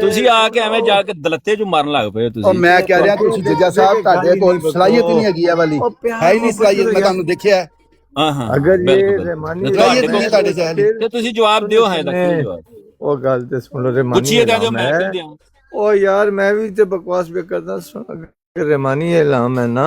ਤੁਸੀਂ ਆ ਕੇ ਐਵੇਂ ਜਾ ਕੇ ਦਲੱਤੇ ਜੋ ਮਾਰਨ ਲੱਗ ਪਏ ਹੋ ਤੁਸੀਂ। ਉਹ ਮੈਂ ਕਹਿ ਰਿਹਾ ਤੁਸੀਂ ਜੱਜਾ ਸਾਹਿਬ ਤੁਹਾਡੇ ਕੋਲ ਸਲਾਹੀਅਤ ਹੀ ਨਹੀਂ ਹੈਗੀ ਇਹ ਵਾਲੀ, ਹੈ ਹੀ ਨਹੀਂ ਸਲਾਹੀਅਤ। ਮੈਂ ਤੁਹਾਨੂੰ ਦੇਖਿਆ ਹਾਂ ਅਗਰ ਇਹ ਰਹਿਮਾਨੀ ਤੇ ਤੁਸੀਂ ਜਵਾਬ ਦਿਓ। ਹੈ ਤਾਂ ਜਵਾਬ ਉਹ ਗੱਲ ਤੇ ਸੁਣ ਲਓ। ਰਹਿਮਾਨੀ ਪੁੱਛੀਏ ਤਾਂ ਮੈਂ ਕਿਉਂ ਦਿਆਂ। ਉਹ ਯਾਰ ਮੈਂ ਵੀ ਤੇ ਬਕਵਾਸ ਵੀ ਕਰਦਾ। ਅਗਰ ਰਹਿਮਾਨੀ ਇਲਾਮ ਹੈ ਨਾ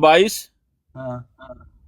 22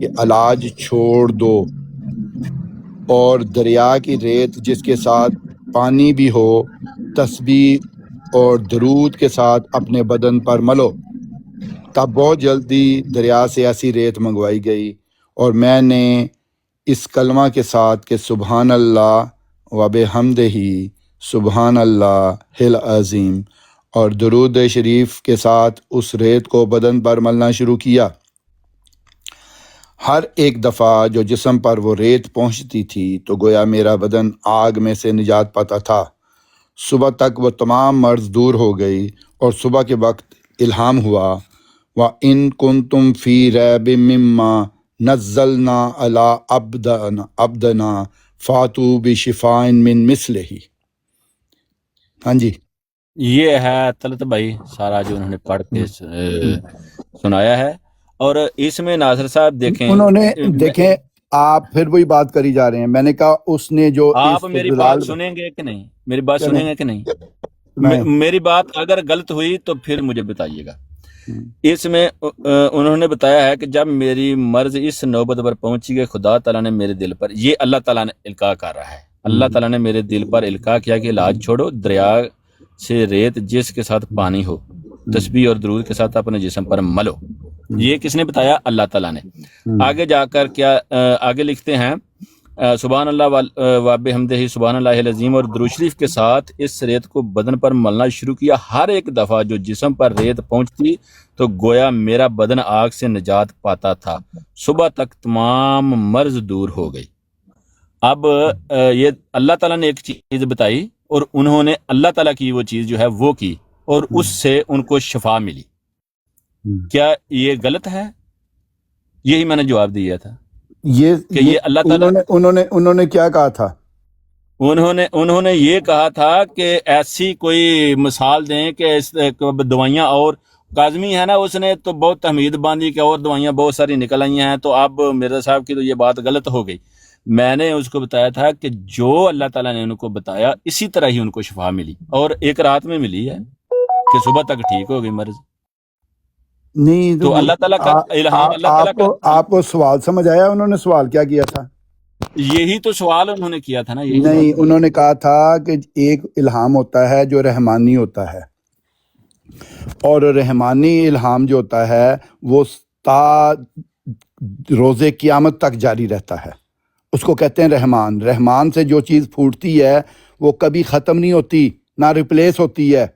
کہ علاج چھوڑ دو اور دریا کی ریت جس کے ساتھ پانی بھی ہو تسبیح اور درود کے ساتھ اپنے بدن پر ملو۔ تب بہت جلدی دریا سے ایسی ریت منگوائی گئی اور میں نے اس کلمہ کے ساتھ کہ سبحان اللہ و بحمدہ سبحان اللہ العظیم اور درود شریف کے ساتھ اس ریت کو بدن پر ملنا شروع کیا۔ ہر ایک دفعہ جو جسم پر وہ ریت پہنچتی تھی تو گویا میرا بدن آگ میں سے نجات پاتا تھا۔ صبح تک وہ تمام مرض دور ہو گئی اور صبح کے وقت الہام ہوا وَإِن كُنتُم فِي رَيْبٍ مِّمَّا نَزَّلْنَا عَلَىٰ عَبْدِنَا فَأْتُوا بِشِفَاءٍ مِّن مِثْلِهِ۔ ہاں جی، یہ ہے طلعت بھائی سارا جو انہوں نے پڑھ کے سنایا ہے، اور اس میں ناصر صاحب انہوں نے دیکھیں آپ پھر وہی بات کری جا رہے ہیں۔ میں نے کہا اس نے جو آپ میری بات سنیں گے کہ نہیں؟ میری بات سنیں گے کہ نہیں؟ میری بات اگر غلط ہوئی تو پھر مجھے بتائیے گا۔ اس میں انہوں نے بتایا ہے کہ جب میری مرض اس نوبت پر پہنچی کہ خدا تعالیٰ نے میرے دل پر، یہ اللہ تعالیٰ نے القاء کر رہا ہے، اللہ تعالیٰ نے میرے دل پر القاء کیا کہ علاج چھوڑو، دریا سے ریت جس کے ساتھ پانی ہو تسبیح اور درود کے ساتھ اپنے جسم پر ملو۔ یہ کس نے بتایا؟ اللہ تعالیٰ نے۔ آگے جا کر کیا آگے لکھتے ہیں سبحان اللہ و بحمدہ سبحان اللہ العظیم اور درود شریف کے ساتھ اس ریت کو بدن پر ملنا شروع کیا۔ ہر ایک دفعہ جو جسم پر ریت پہنچتی تو گویا میرا بدن آگ سے نجات پاتا تھا، صبح تک تمام مرض دور ہو گئی۔ اب یہ اللہ تعالیٰ نے ایک چیز بتائی اور انہوں نے اللہ تعالیٰ کی وہ چیز جو ہے وہ کی اور اس سے ان کو شفا ملی۔ کیا یہ غلط ہے؟ یہی میں نے جواب دیا تھا کہ یہ اللہ تعالیٰ انہوں نے کیا کہا تھا؟ انہوں نے یہ کہا تھا کہ ایسی کوئی مثال دیں کہ دوائیاں، اور کاظمی ہے نا اس نے تو بہت تحمید باندھی کہ اور دوائیاں بہت ساری نکل آئی ہیں، تو اب مرزا صاحب کی تو یہ بات غلط ہو گئی۔ میں نے اس کو بتایا تھا کہ جو اللہ تعالیٰ نے ان کو بتایا اسی طرح ہی ان کو شفا ملی، اور ایک رات میں ملی ہے کہ صبح تک ٹھیک ہو گئی مرض۔ نہیں تو اللہ تعالیٰ کا الہام، اللہ تعالیٰ کا آپ کو سوال سمجھ آیا؟ انہوں نے سوال کیا کیا تھا؟ یہی تو سوال انہوں نے کیا تھا نا۔ نہیں، انہوں نے کہا تھا کہ ایک الہام ہوتا ہے جو رحمانی ہوتا ہے، اور رحمانی الہام جو ہوتا ہے وہ تا روز قیامت تک جاری رہتا ہے، اس کو کہتے ہیں رحمان۔ رحمان سے جو چیز پھوٹتی ہے وہ کبھی ختم نہیں ہوتی، نہ ریپلیس ہوتی ہے،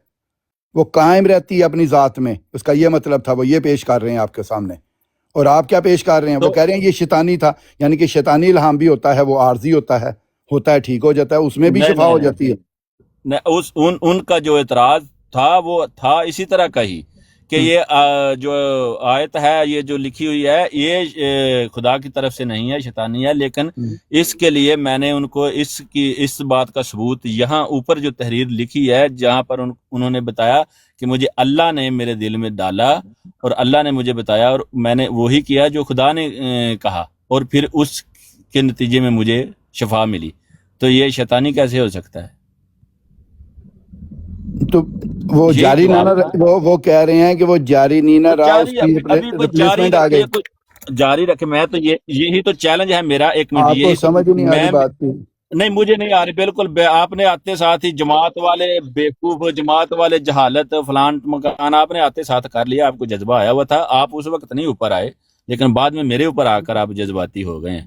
وہ قائم رہتی ہے اپنی ذات میں۔ اس کا یہ مطلب تھا، وہ یہ پیش کر رہے ہیں آپ کے سامنے۔ اور آپ کیا پیش کر رہے ہیں؟ وہ کہہ رہے ہیں یہ شیطانی تھا، یعنی کہ شیطانی الہام بھی ہوتا ہے، وہ عارضی ہوتا ہے ٹھیک ہو جاتا ہے، اس میں بھی شفا ہو جاتی ہے۔ ان کا جو اعتراض تھا وہ تھا اسی طرح کا ہی کہ یہ جو آیت ہے، یہ جو لکھی ہوئی ہے، یہ خدا کی طرف سے نہیں ہے، شیطانی ہے، لیکن اس کے لیے میں نے ان کو اس بات کا ثبوت یہاں اوپر جو تحریر لکھی ہے جہاں پر انہوں نے بتایا کہ مجھے اللہ نے میرے دل میں ڈالا اور اللہ نے مجھے بتایا اور میں نے وہی کیا جو خدا نے کہا، اور پھر اس کے نتیجے میں مجھے شفا ملی۔ تو یہ شیطانی کیسے ہو سکتا ہے؟ تو وہ جاری نہ وہ کہہ رہے ہیں کہ وہ جاری نہیں نہ رہا، اس کی ریپلیسمنٹ آ گئی۔ جاری رکھے، میں تو یہی تو چیلنج ہے میرا۔ ایک منٹ، آپ کو سمجھ نہیں آ رہی بات کی؟ نہیں، مجھے نہیں آ رہی بالکل۔ آپ نے آتے ساتھ ہی جماعت والے بیوقوف، جماعت والے جہالت، فلان مکان، آپ نے آتے ساتھ کر لیا، آپ کو جذبہ آیا ہوا تھا، آپ اس وقت نہیں اوپر آئے، لیکن بعد میں میرے اوپر آ کر آپ جذباتی ہو گئے ہیں۔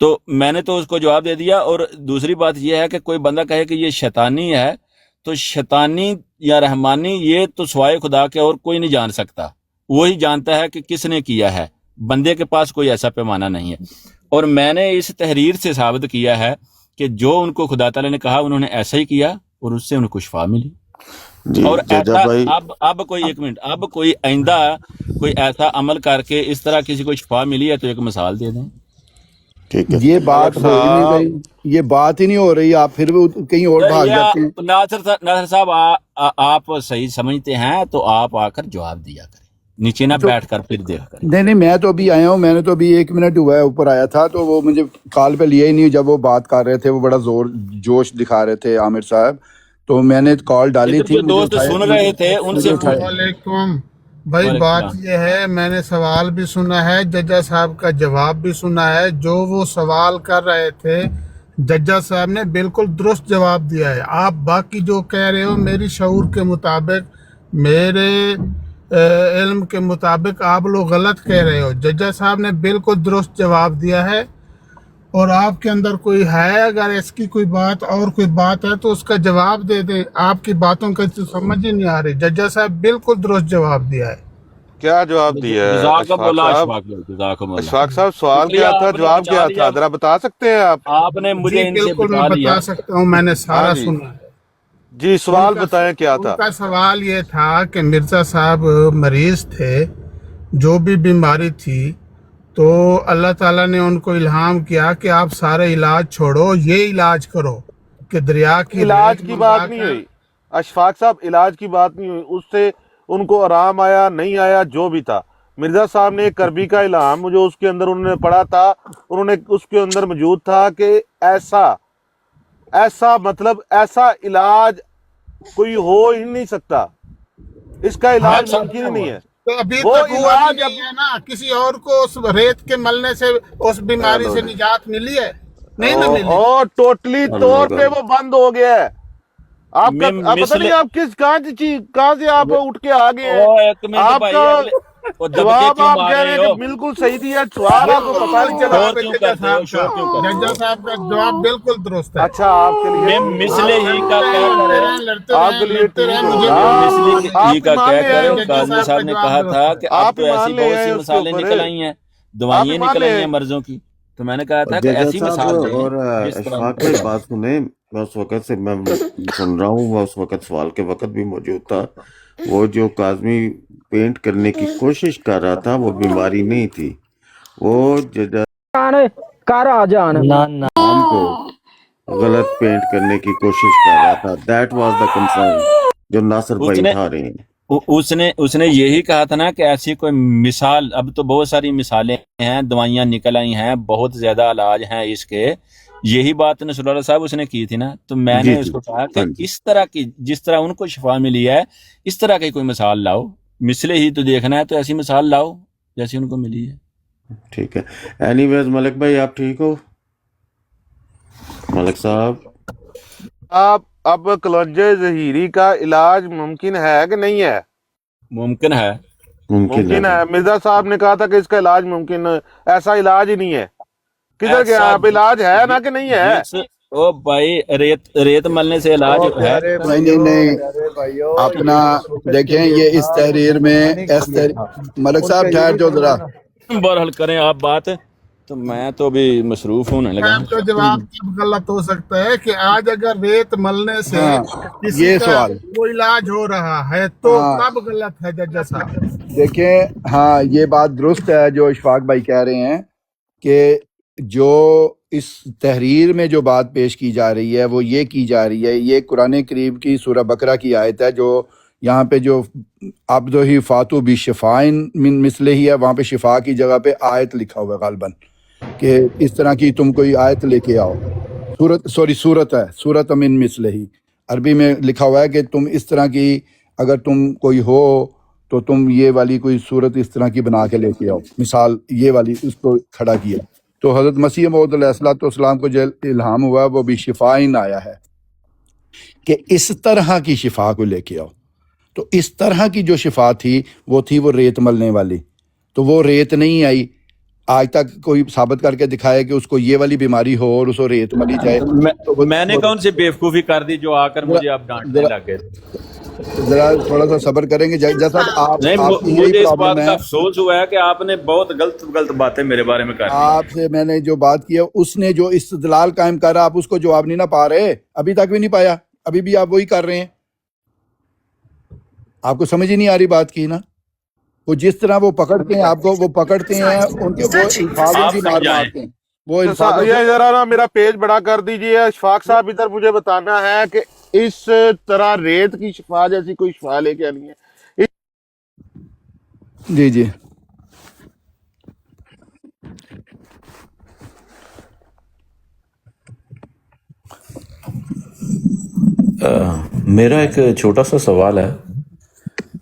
تو میں نے تو اس کو جواب دے دیا۔ اور دوسری بات یہ ہے کہ کوئی بندہ کہے کہ یہ شیطانی ہے، تو شیطانی یا رحمانی یہ تو سوائے خدا کے اور کوئی نہیں جان سکتا، وہی جانتا ہے کہ کس نے کیا ہے، بندے کے پاس کوئی ایسا پیمانہ نہیں ہے۔ اور میں نے اس تحریر سے ثابت کیا ہے کہ جو ان کو خدا تعالی نے کہا انہوں نے ایسا ہی کیا اور اس سے ان کو شفا ملی۔ اور ایسا اب کوئی ایک منٹ، اب کوئی آئندہ کوئی ایسا عمل کر کے اس طرح کسی کو شفا ملی ہے تو ایک مثال دے دیں۔ یہ بات ہو ہی نہیں رہی، یہ بات ہی نہیں ہو رہی، آپ پھر بھی کہیں اور بھاگ جاتے ہیں۔ ناصر صاحب، آپ صحیح سمجھتے ہیں تو آپ آ کر جواب دیا کریں، نیچے نہ بیٹھ کر پھر دیکھ کریں۔ نہیں، میں تو ابھی آیا ہوں، میں نے تو ابھی 1 منٹ ہوا ہے اوپر آیا تھا، تو وہ مجھے کال پہ لیا ہی نہیں۔ جب وہ بات کر رہے تھے، وہ بڑا جوش دکھا رہے تھے عامر صاحب، تو میں نے کال ڈالی تھی، دوست سن رہے تھے ان سے بھائی بات یہ ہے، میں نے سوال بھی سنا ہے، ججا صاحب کا جواب بھی سنا ہے. جو وہ سوال کر رہے تھے ججا صاحب نے بالکل درست جواب دیا ہے. آپ باقی جو کہہ رہے ہو میری شعور کے مطابق، میرے علم کے مطابق آپ لوگ غلط کہہ رہے ہو. ججا صاحب نے بالکل درست جواب دیا ہے، اور آپ کے اندر کوئی ہے اگر اس کی کوئی بات اور کوئی بات ہے تو اس کا جواب دے دیں. آپ کی باتوں کا تو سمجھ ہی نہیں آ رہی. ججا صاحب بالکل درست جواب دیا ہے. کیا جواب دیا ہے جزاکم اشفاق اللہ، صاحب؟ جزاکم اللہ. اشفاق صاحب سوال شکریہ، کیا تھا، آپ نے جواب بتا کیا دیا. تھا، ذرا بتا سکتے ہیں آپ؟ آپ نے مجھے جی ان سے بالکل میں بتا دیا. بتا سکتا ہوں، میں نے ہاں سارا جی سنا ہے. جی، سوال ان کا بتائیں کیا ان تھا؟ کا سوال یہ تھا کہ مرزا صاحب مریض تھے، جو بھی بیماری تھی، تو اللہ تعالیٰ نے ان کو الہام کیا کہ آپ سارے علاج چھوڑو، یہ علاج کرو کہ دریا کی علاج ریت کی منگا بات نہیں کر. ہوئی اشفاق صاحب، علاج کی بات نہیں ہوئی. اس سے ان کو آرام آیا نہیں آیا جو بھی تھا، مرزا صاحب نے ایک کربی کا الہام جو اس کے اندر انہوں نے پڑھا تھا، انہوں نے اس کے اندر موجود تھا کہ ایسا مطلب ایسا علاج کوئی ہو ہی نہیں سکتا، اس کا میں علاج سمجھتا ممکن ہی ہوں. نہیں ہے. تو ابھی وہ تک ہوا بھی علاج نہیں ہے نا. کسی اور کو اس ریت کے ملنے سے اس بیماری سے نجات ملی ہے؟ نہیں نہ ملی. اور ٹوٹلی طور پہ وہ بند ہو گیا ہے. آپ کا میں پتہ نہیں آپ کہاں سے آپ اٹھ کے آ گئے ہیں. او ایک منٹ آپ بھائی، کا اگلے وہ دبکے جواب کیوں آپ مار کہہ رہے رہے ہیں کہ ہو؟ بالکل صحیح دیا، سوال آپ کو بالکل پتہ نہیں درست چلا. جواب شور ہے کیوں ججا کرتے ہو؟ صاحب شور کیوں کا. کرتے ججا ہو؟ صاحب کا جواب بالکل درست ہے. اچھا آپ کے میں لیے مسئلے آپ ہی لڑتے کا رہیں کیا لڑتے کرے؟ رہیں لڑتے آپ رہیں کے لیے لڑتے ٹھیک رہیں، ہو مجھے میں کوئی مسئلے پرواہ نہیں. ہی آپ کا ایمان کیا لے آئے کروں. اس کے ججا قاضی اوپر، صاحب صاحب کا نے جواب کہا تھا درست ہے. کہ اب آپ تو ایسی ایمان لے بہت آئے سی اس کے مثالیں اوپر. نکل آئی ہیں، آپ دوائیاں ایمان نکل لے آئی آئے. ہیں مرضوں کی. تو میں نے کہا تھا کہ ججا ایسی صاحب مثال دیں اور جس طرح اشفاق بھائی بات سنیں. میں اس وقت سے میں سن رہا ہوں، وہ اس وقت سوال کے وقت بھی موجود تھا. وہ جو کاظمی پینٹ کرنے کی کوشش کر رہا تھا وہ بیماری نہیں تھی، وہ ججا عام کو غلط پینٹ کرنے کی کوشش کر رہا تھا. دیٹ واز دا کنسرن جو ناصر اس بھائی نے اٹھا رہے ہیں. اس نے یہی کہا تھا نا کہ ایسی کوئی مثال، اب تو بہت ساری مثالیں ہیں، دوائیاں نکل آئی ہیں، بہت زیادہ علاج ہیں اس کے. یہی بات نصر اللہ صاحب اس نے کی تھی نا. تو میں جی نے اس جی کو کہا کہ ہاں جی. اس طرح کی، جس طرح ان کو شفا ملی ہے، اس طرح کی کوئی مثال لاؤ. مثلے ہی تو دیکھنا ہے، تو ایسی مثال لاؤ جیسی ان کو ملی ہے. ٹھیک ہے. اینی ویز ملک بھائی آپ ٹھیک ہو؟ ملک صاحب آپ اب کلوجے ظہیری کا علاج ممکن ہے کہ نہیں ہے؟ ممکن ہے. ممکن ہے. ممکن ہے. مرزا صاحب نے کہا تھا کہ اس کا علاج ممکن ہے. ایسا علاج ہی نہیں ہے. کدھر گیا ایسا آپ؟ علاج ہے نا کہ نہیں ہے؟ جس او بھائی، ریت ملنے سے علاج او ہے. پیارے بھائیوں، پیارے بھائیوں، اپنا دیکھیں یہ اس تحریر میں ملک صاحب ٹھہر جو ذرا. بہرحال کریں آپ بات. تو میں تو بھی مصروف ہونے لگا آپ کا جواب کب غلط ہو سکتا ہے کہ آج اگر ریت ملنے سے ہاں کسی یہ کا سوال. وہ علاج ہو رہا ہے تو ہاں کب غلط ہے ججا صاحب؟ دیکھیں، ہاں یہ بات درست ہے جو اشفاق بھائی کہہ رہے ہیں کہ جو اس تحریر میں جو بات پیش کی جا رہی ہے وہ یہ کی جا رہی ہے، یہ قرآن کریم کی سورہ بقرہ کی آیت ہے. جو یہاں پہ جو عبدہ فاتو بھی شفائن من مثلہ ہی ہے، وہاں پہ شفا کی جگہ پہ آیت لکھا ہوا ہے غالباً، کہ اس طرح کی تم کوئی آیت لے کے آؤ. صورت ہے، صورت من مثلہ ہی عربی میں لکھا ہوا ہے کہ تم اس طرح کی اگر تم کوئی ہو تو تم یہ والی کوئی صورت اس طرح کی بنا کے لے کے آؤ. مثال یہ والی اس کو کھڑا کیا. تو حضرت مسیح موعود علیہ السلام کو جو الہام ہوا وہ بھی شفائن آیا ہے کہ اس طرح کی شفا کو لے کے آؤ. تو اس طرح کی جو شفا تھی وہ تھی وہ ریت ملنے والی. تو وہ ریت نہیں آئی. آج تک کوئی ثابت کر کے دکھایا کہ اس کو یہ والی بیماری ہو اور اس کو ریت ملی جائے. تو میں نے کون سی بیوقوفی کر دی جو آ کر مجھے اب ڈانٹنے لگ گئے؟ ذرا تھوڑا سا صبر کریں گے جج صاحب. نہیں، آپ کی یہی مجھے اس پرابلم بات ہے. کا افسوس ہوا ہے کہ آپ نے بہت غلط باتیں میرے بارے میں کر دی. آپ سے میں نے جو بات کی ہے اس نے جو استدلال قائم کرا آپ اس کو جواب نہیں نہ پا رہے، ابھی تک بھی نہیں پایا، ابھی بھی آپ وہی کر رہے ہیں. آپ کو سمجھ ہی نہیں آ رہی بات کی نا. وہ جس طرح وہ پکڑتے ہیں آپ کو، وہ پکڑتے ہیں ان کے وہ الفاظوں آپ کی مار سمجھائیں. مارتے ہیں وہ الفاظوں یہ ذرا نا میرا پیج بڑا کر دیجئے. اشفاق صاحب ادھر مجھے بتانا ہے کہ اس طرح ریت کی شفا جیسی کوئی شفا لے کے آنی ہے. جی جی میرا ایک چھوٹا سا سوال ہے.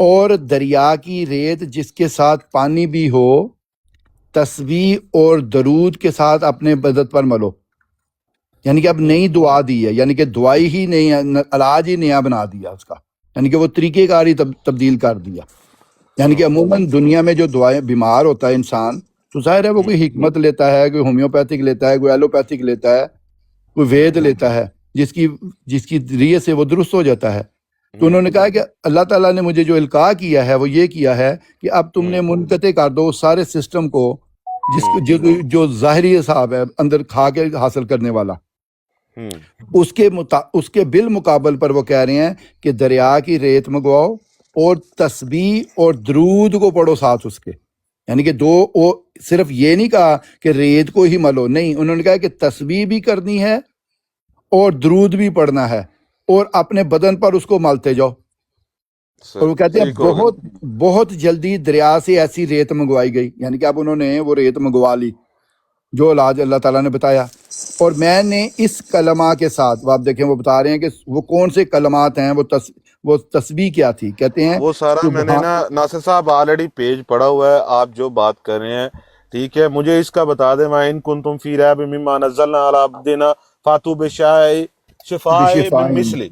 اور دریا کی ریت جس کے ساتھ پانی بھی ہو تسبیح اور درود کے ساتھ اپنے بدن پر ملو. یعنی کہ اب نئی دعا دی ہے، یعنی کہ دعائی ہی نہیں، علاج ہی نیا بنا دیا اس کا، یعنی کہ وہ طریقہ کار ہی تبدیل کر دیا. یعنی کہ عموماً دنیا میں جو دعائیں بیمار ہوتا ہے انسان تو ظاہر ہے وہ کوئی حکمت لیتا ہے، کوئی ہومیوپیتھک لیتا ہے، کوئی ایلوپیتھک لیتا ہے، کوئی وید لیتا ہے جس کی ذریعے سے وہ درست ہو جاتا ہے. تو انہوں نے کہا کہ اللہ تعالیٰ نے مجھے جو القاء کیا ہے وہ یہ کیا ہے کہ اب تم نے منقطع کر دو اس سارے سسٹم کو جو ظاہری حساب ہے اندر کھا کے حاصل کرنے والا. اس کے بالمقابل پر وہ کہہ رہے ہیں کہ دریا کی ریت منگواؤ اور تسبیح اور درود کو پڑھو ساتھ اس کے. یعنی کہ صرف یہ نہیں کہا کہ ریت کو ہی ملو، نہیں، انہوں نے کہا کہ تسبیح بھی کرنی ہے اور درود بھی پڑھنا ہے اور اپنے بدن پر اس کو ملتے جاؤ. اور وہ کہتے ہیں بہت جلدی دریا سے ایسی ریت منگوائی گئی، یعنی کہ اب انہوں نے وہ ریت منگوا لی جو علاج اللہ تعالیٰ نے بتایا. اور میں نے اس کلمہ کے ساتھ، وہ آپ دیکھیں وہ بتا رہے ہیں کہ وہ کون سے کلمات ہیں، وہ تسبیح کیا تھی. کہتے ہیں وہ سارا میں نے نا ناصر صاحب آلریڈی پیج پڑھا ہوا ہے، آپ جو بات کر رہے ہیں ٹھیک ہے. مجھے اس کا بتا دیں، وَإِن كُنتُمْ فِي رَيْبٍ مِّمَّا نَزَّلْنَا عَلَىٰ عَبْدِنَا فَأْتُوا بِشِفَاءٍ مِّن مِّثْلِهِ.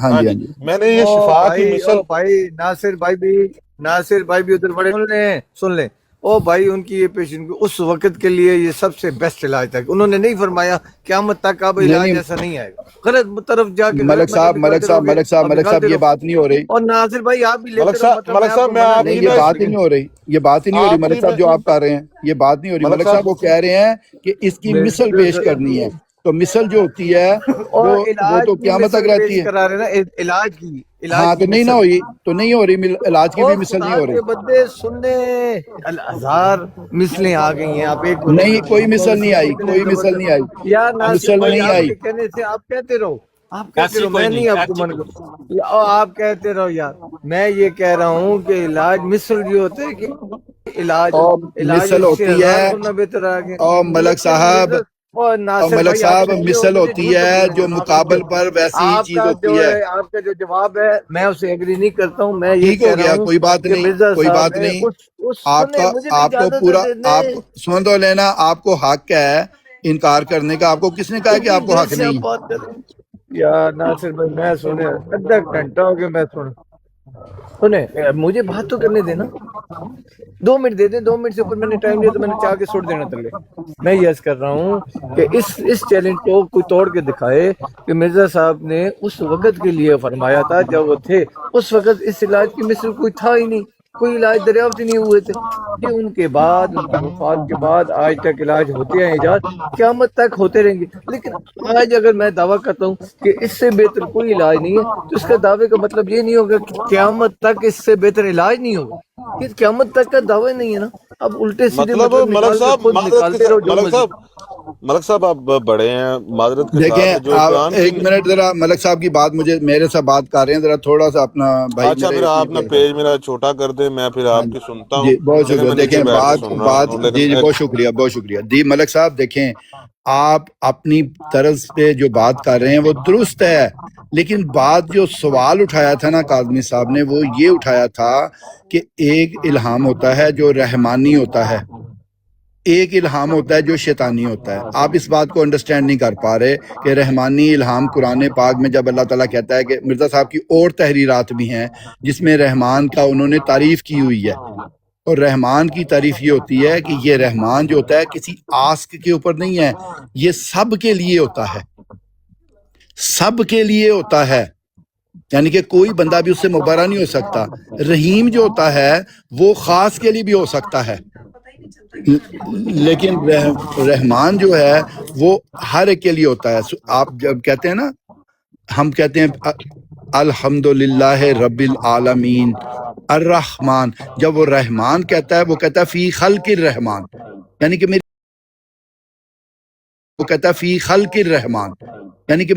ہاں جی میں نے یہ شفا کی مثل بھائی ناصر بھائی بھی ادھر بڑے سن لیں او بھائی، ان کی یہ پیشن اس وقت کے لیے یہ سب سے بیسٹ علاج تھا. انہوں نے نہیں فرمایا قیامت تک اب علاج ایسا نہیں آئے گا. غلط طرف جا کے ملک صاحب یہ بات نہیں ہو رہی. اور ناصر بھائی آپ بھی ملک صاحب میں آپ نہیں، یہ بات ہی نہیں ہو رہی، یہ بات ہی نہیں ہو رہی ملک صاحب جو آپ کر رہے ہیں، یہ بات نہیں ہو رہی. ملک صاحب وہ کہہ رہے ہیں کہ اس کی مثل پیش کرنی ہے. تو مثل جو ہوتی ہے وہ تو قیامت تک رہتی ہے. علاج کی ہاں تو نہیں نہ ہوئی، تو نہیں ہو رہی علاج کی بھی مثل نہیں ہو رہی. بدے سننے ہزار مثلیں آ گئی ہیں. آپ ایک نہیں، کوئی مثل نہیں آئی، کوئی مثل نہیں آئی، یار مثل نہیں آئی. کہنے سے آپ کہتے رہو، میں نہیں آپ کو من کروں، آپ کہتے رہو یار. میں یہ کہہ رہا ہوں کہ علاج مثل جو ہوتے ہیں کہ علاج مثل ہوتی ہے. بہتر آ گیا. اور ملک صاحب مثل ہوتی ہے جو مقابل پر ویسی ہی چیز ہوتی ہے. آپ کا جو جواب ہے میں اسے ایگری نہیں کرتا ہوں. میں یہ ٹھیک ہو گیا، کوئی بات نہیں، کوئی بات نہیں. آپ کو پورا آپ سن تو لینا، آپ کو حق ہے انکار کرنے کا. آپ کو کس نے کہا کہ آپ کو حق نہیں؟ یار ناصر بھائی میں سنے آدھا گھنٹہ ہو گیا میں سنے مجھے بات تو کرنے دینا. 2 منٹ دے دیں، 2 منٹ سے اوپر میں نے ٹائم لیا تو میں نے چاہ کے چھوڑ دینا تلے. میں یس کر رہا ہوں کہ اس چیلنج کو کوئی توڑ کے دکھائے کہ مرزا صاحب نے اس وقت کے لیے فرمایا تھا جب وہ تھے، اس وقت اس علاج کی مثل کوئی تھا ہی نہیں، کوئی علاج دریافت ہی نہیں ہوئے تھے. کہ ان کے بعد، ان کی وفات کے بعد آج تک علاج ہوتے ہیں، ایجاد قیامت تک ہوتے رہیں گے. لیکن آج اگر میں دعویٰ کرتا ہوں کہ اس سے بہتر کوئی علاج نہیں ہے تو اس کا دعوے کا مطلب یہ نہیں ہوگا کہ قیامت تک اس سے بہتر علاج نہیں ہوگا. یہ قیامت تک کا دعوی نہیں ہے نا. اب الٹے سیدھے ملک صاحب آپ بڑے ہیں، معذرت کے دیکھیں ساتھ ایک منٹ ذرا ملک صاحب کی بات میرے سے بات کر رہے ہیں، ذرا تھوڑا سا اپنا بھائی. اچھا پھر آپ نا پیج میرا چھوٹا کر دیں، میں پھر آپ کی سنتا ہوں. جی بہت شکریہ. دیکھیں بات جی بہت شکریہ جی ملک صاحب. دیکھیں آپ اپنی طرز پہ جو بات کر رہے ہیں وہ درست ہے، لیکن بات جو سوال اٹھایا تھا نا کاظمی صاحب نے، وہ یہ اٹھایا تھا کہ ایک الہام ہوتا ہے جو رحمانی ہوتا ہے، ایک الہام ہوتا ہے جو شیطانی ہوتا ہے. آپ اس بات کو انڈرسٹینڈ نہیں کر پا رہے کہ رحمانی الہام قرآن پاک میں جب اللہ تعالیٰ کہتا ہے کہ مرزا صاحب کی اور تحریرات بھی ہیں جس میں رحمان کا انہوں نے تعریف کی ہوئی ہے، اور رحمان کی تعریف یہ ہوتی ہے کہ یہ رحمان جو ہوتا ہے کسی آسک کے اوپر نہیں ہے، یہ سب کے لیے ہوتا ہے، سب کے لیے ہوتا ہے. یعنی کہ کوئی بندہ بھی اس سے مبرہ نہیں ہو سکتا. رحیم جو ہوتا ہے وہ خاص کے لیے بھی ہو سکتا ہے، لیکن رحمان جو ہے وہ ہر ایک کے لیے ہوتا ہے. آپ جب کہتے ہیں نا، ہم کہتے ہیں الحمدللہ رب العالمین الرحمن، جب وہ رحمان کہتا ہے وہ کہتا ہے فی خلق الرحمان، یعنی کہ وہ کہتا ہے فی خلق الرحمان، یعنی کہ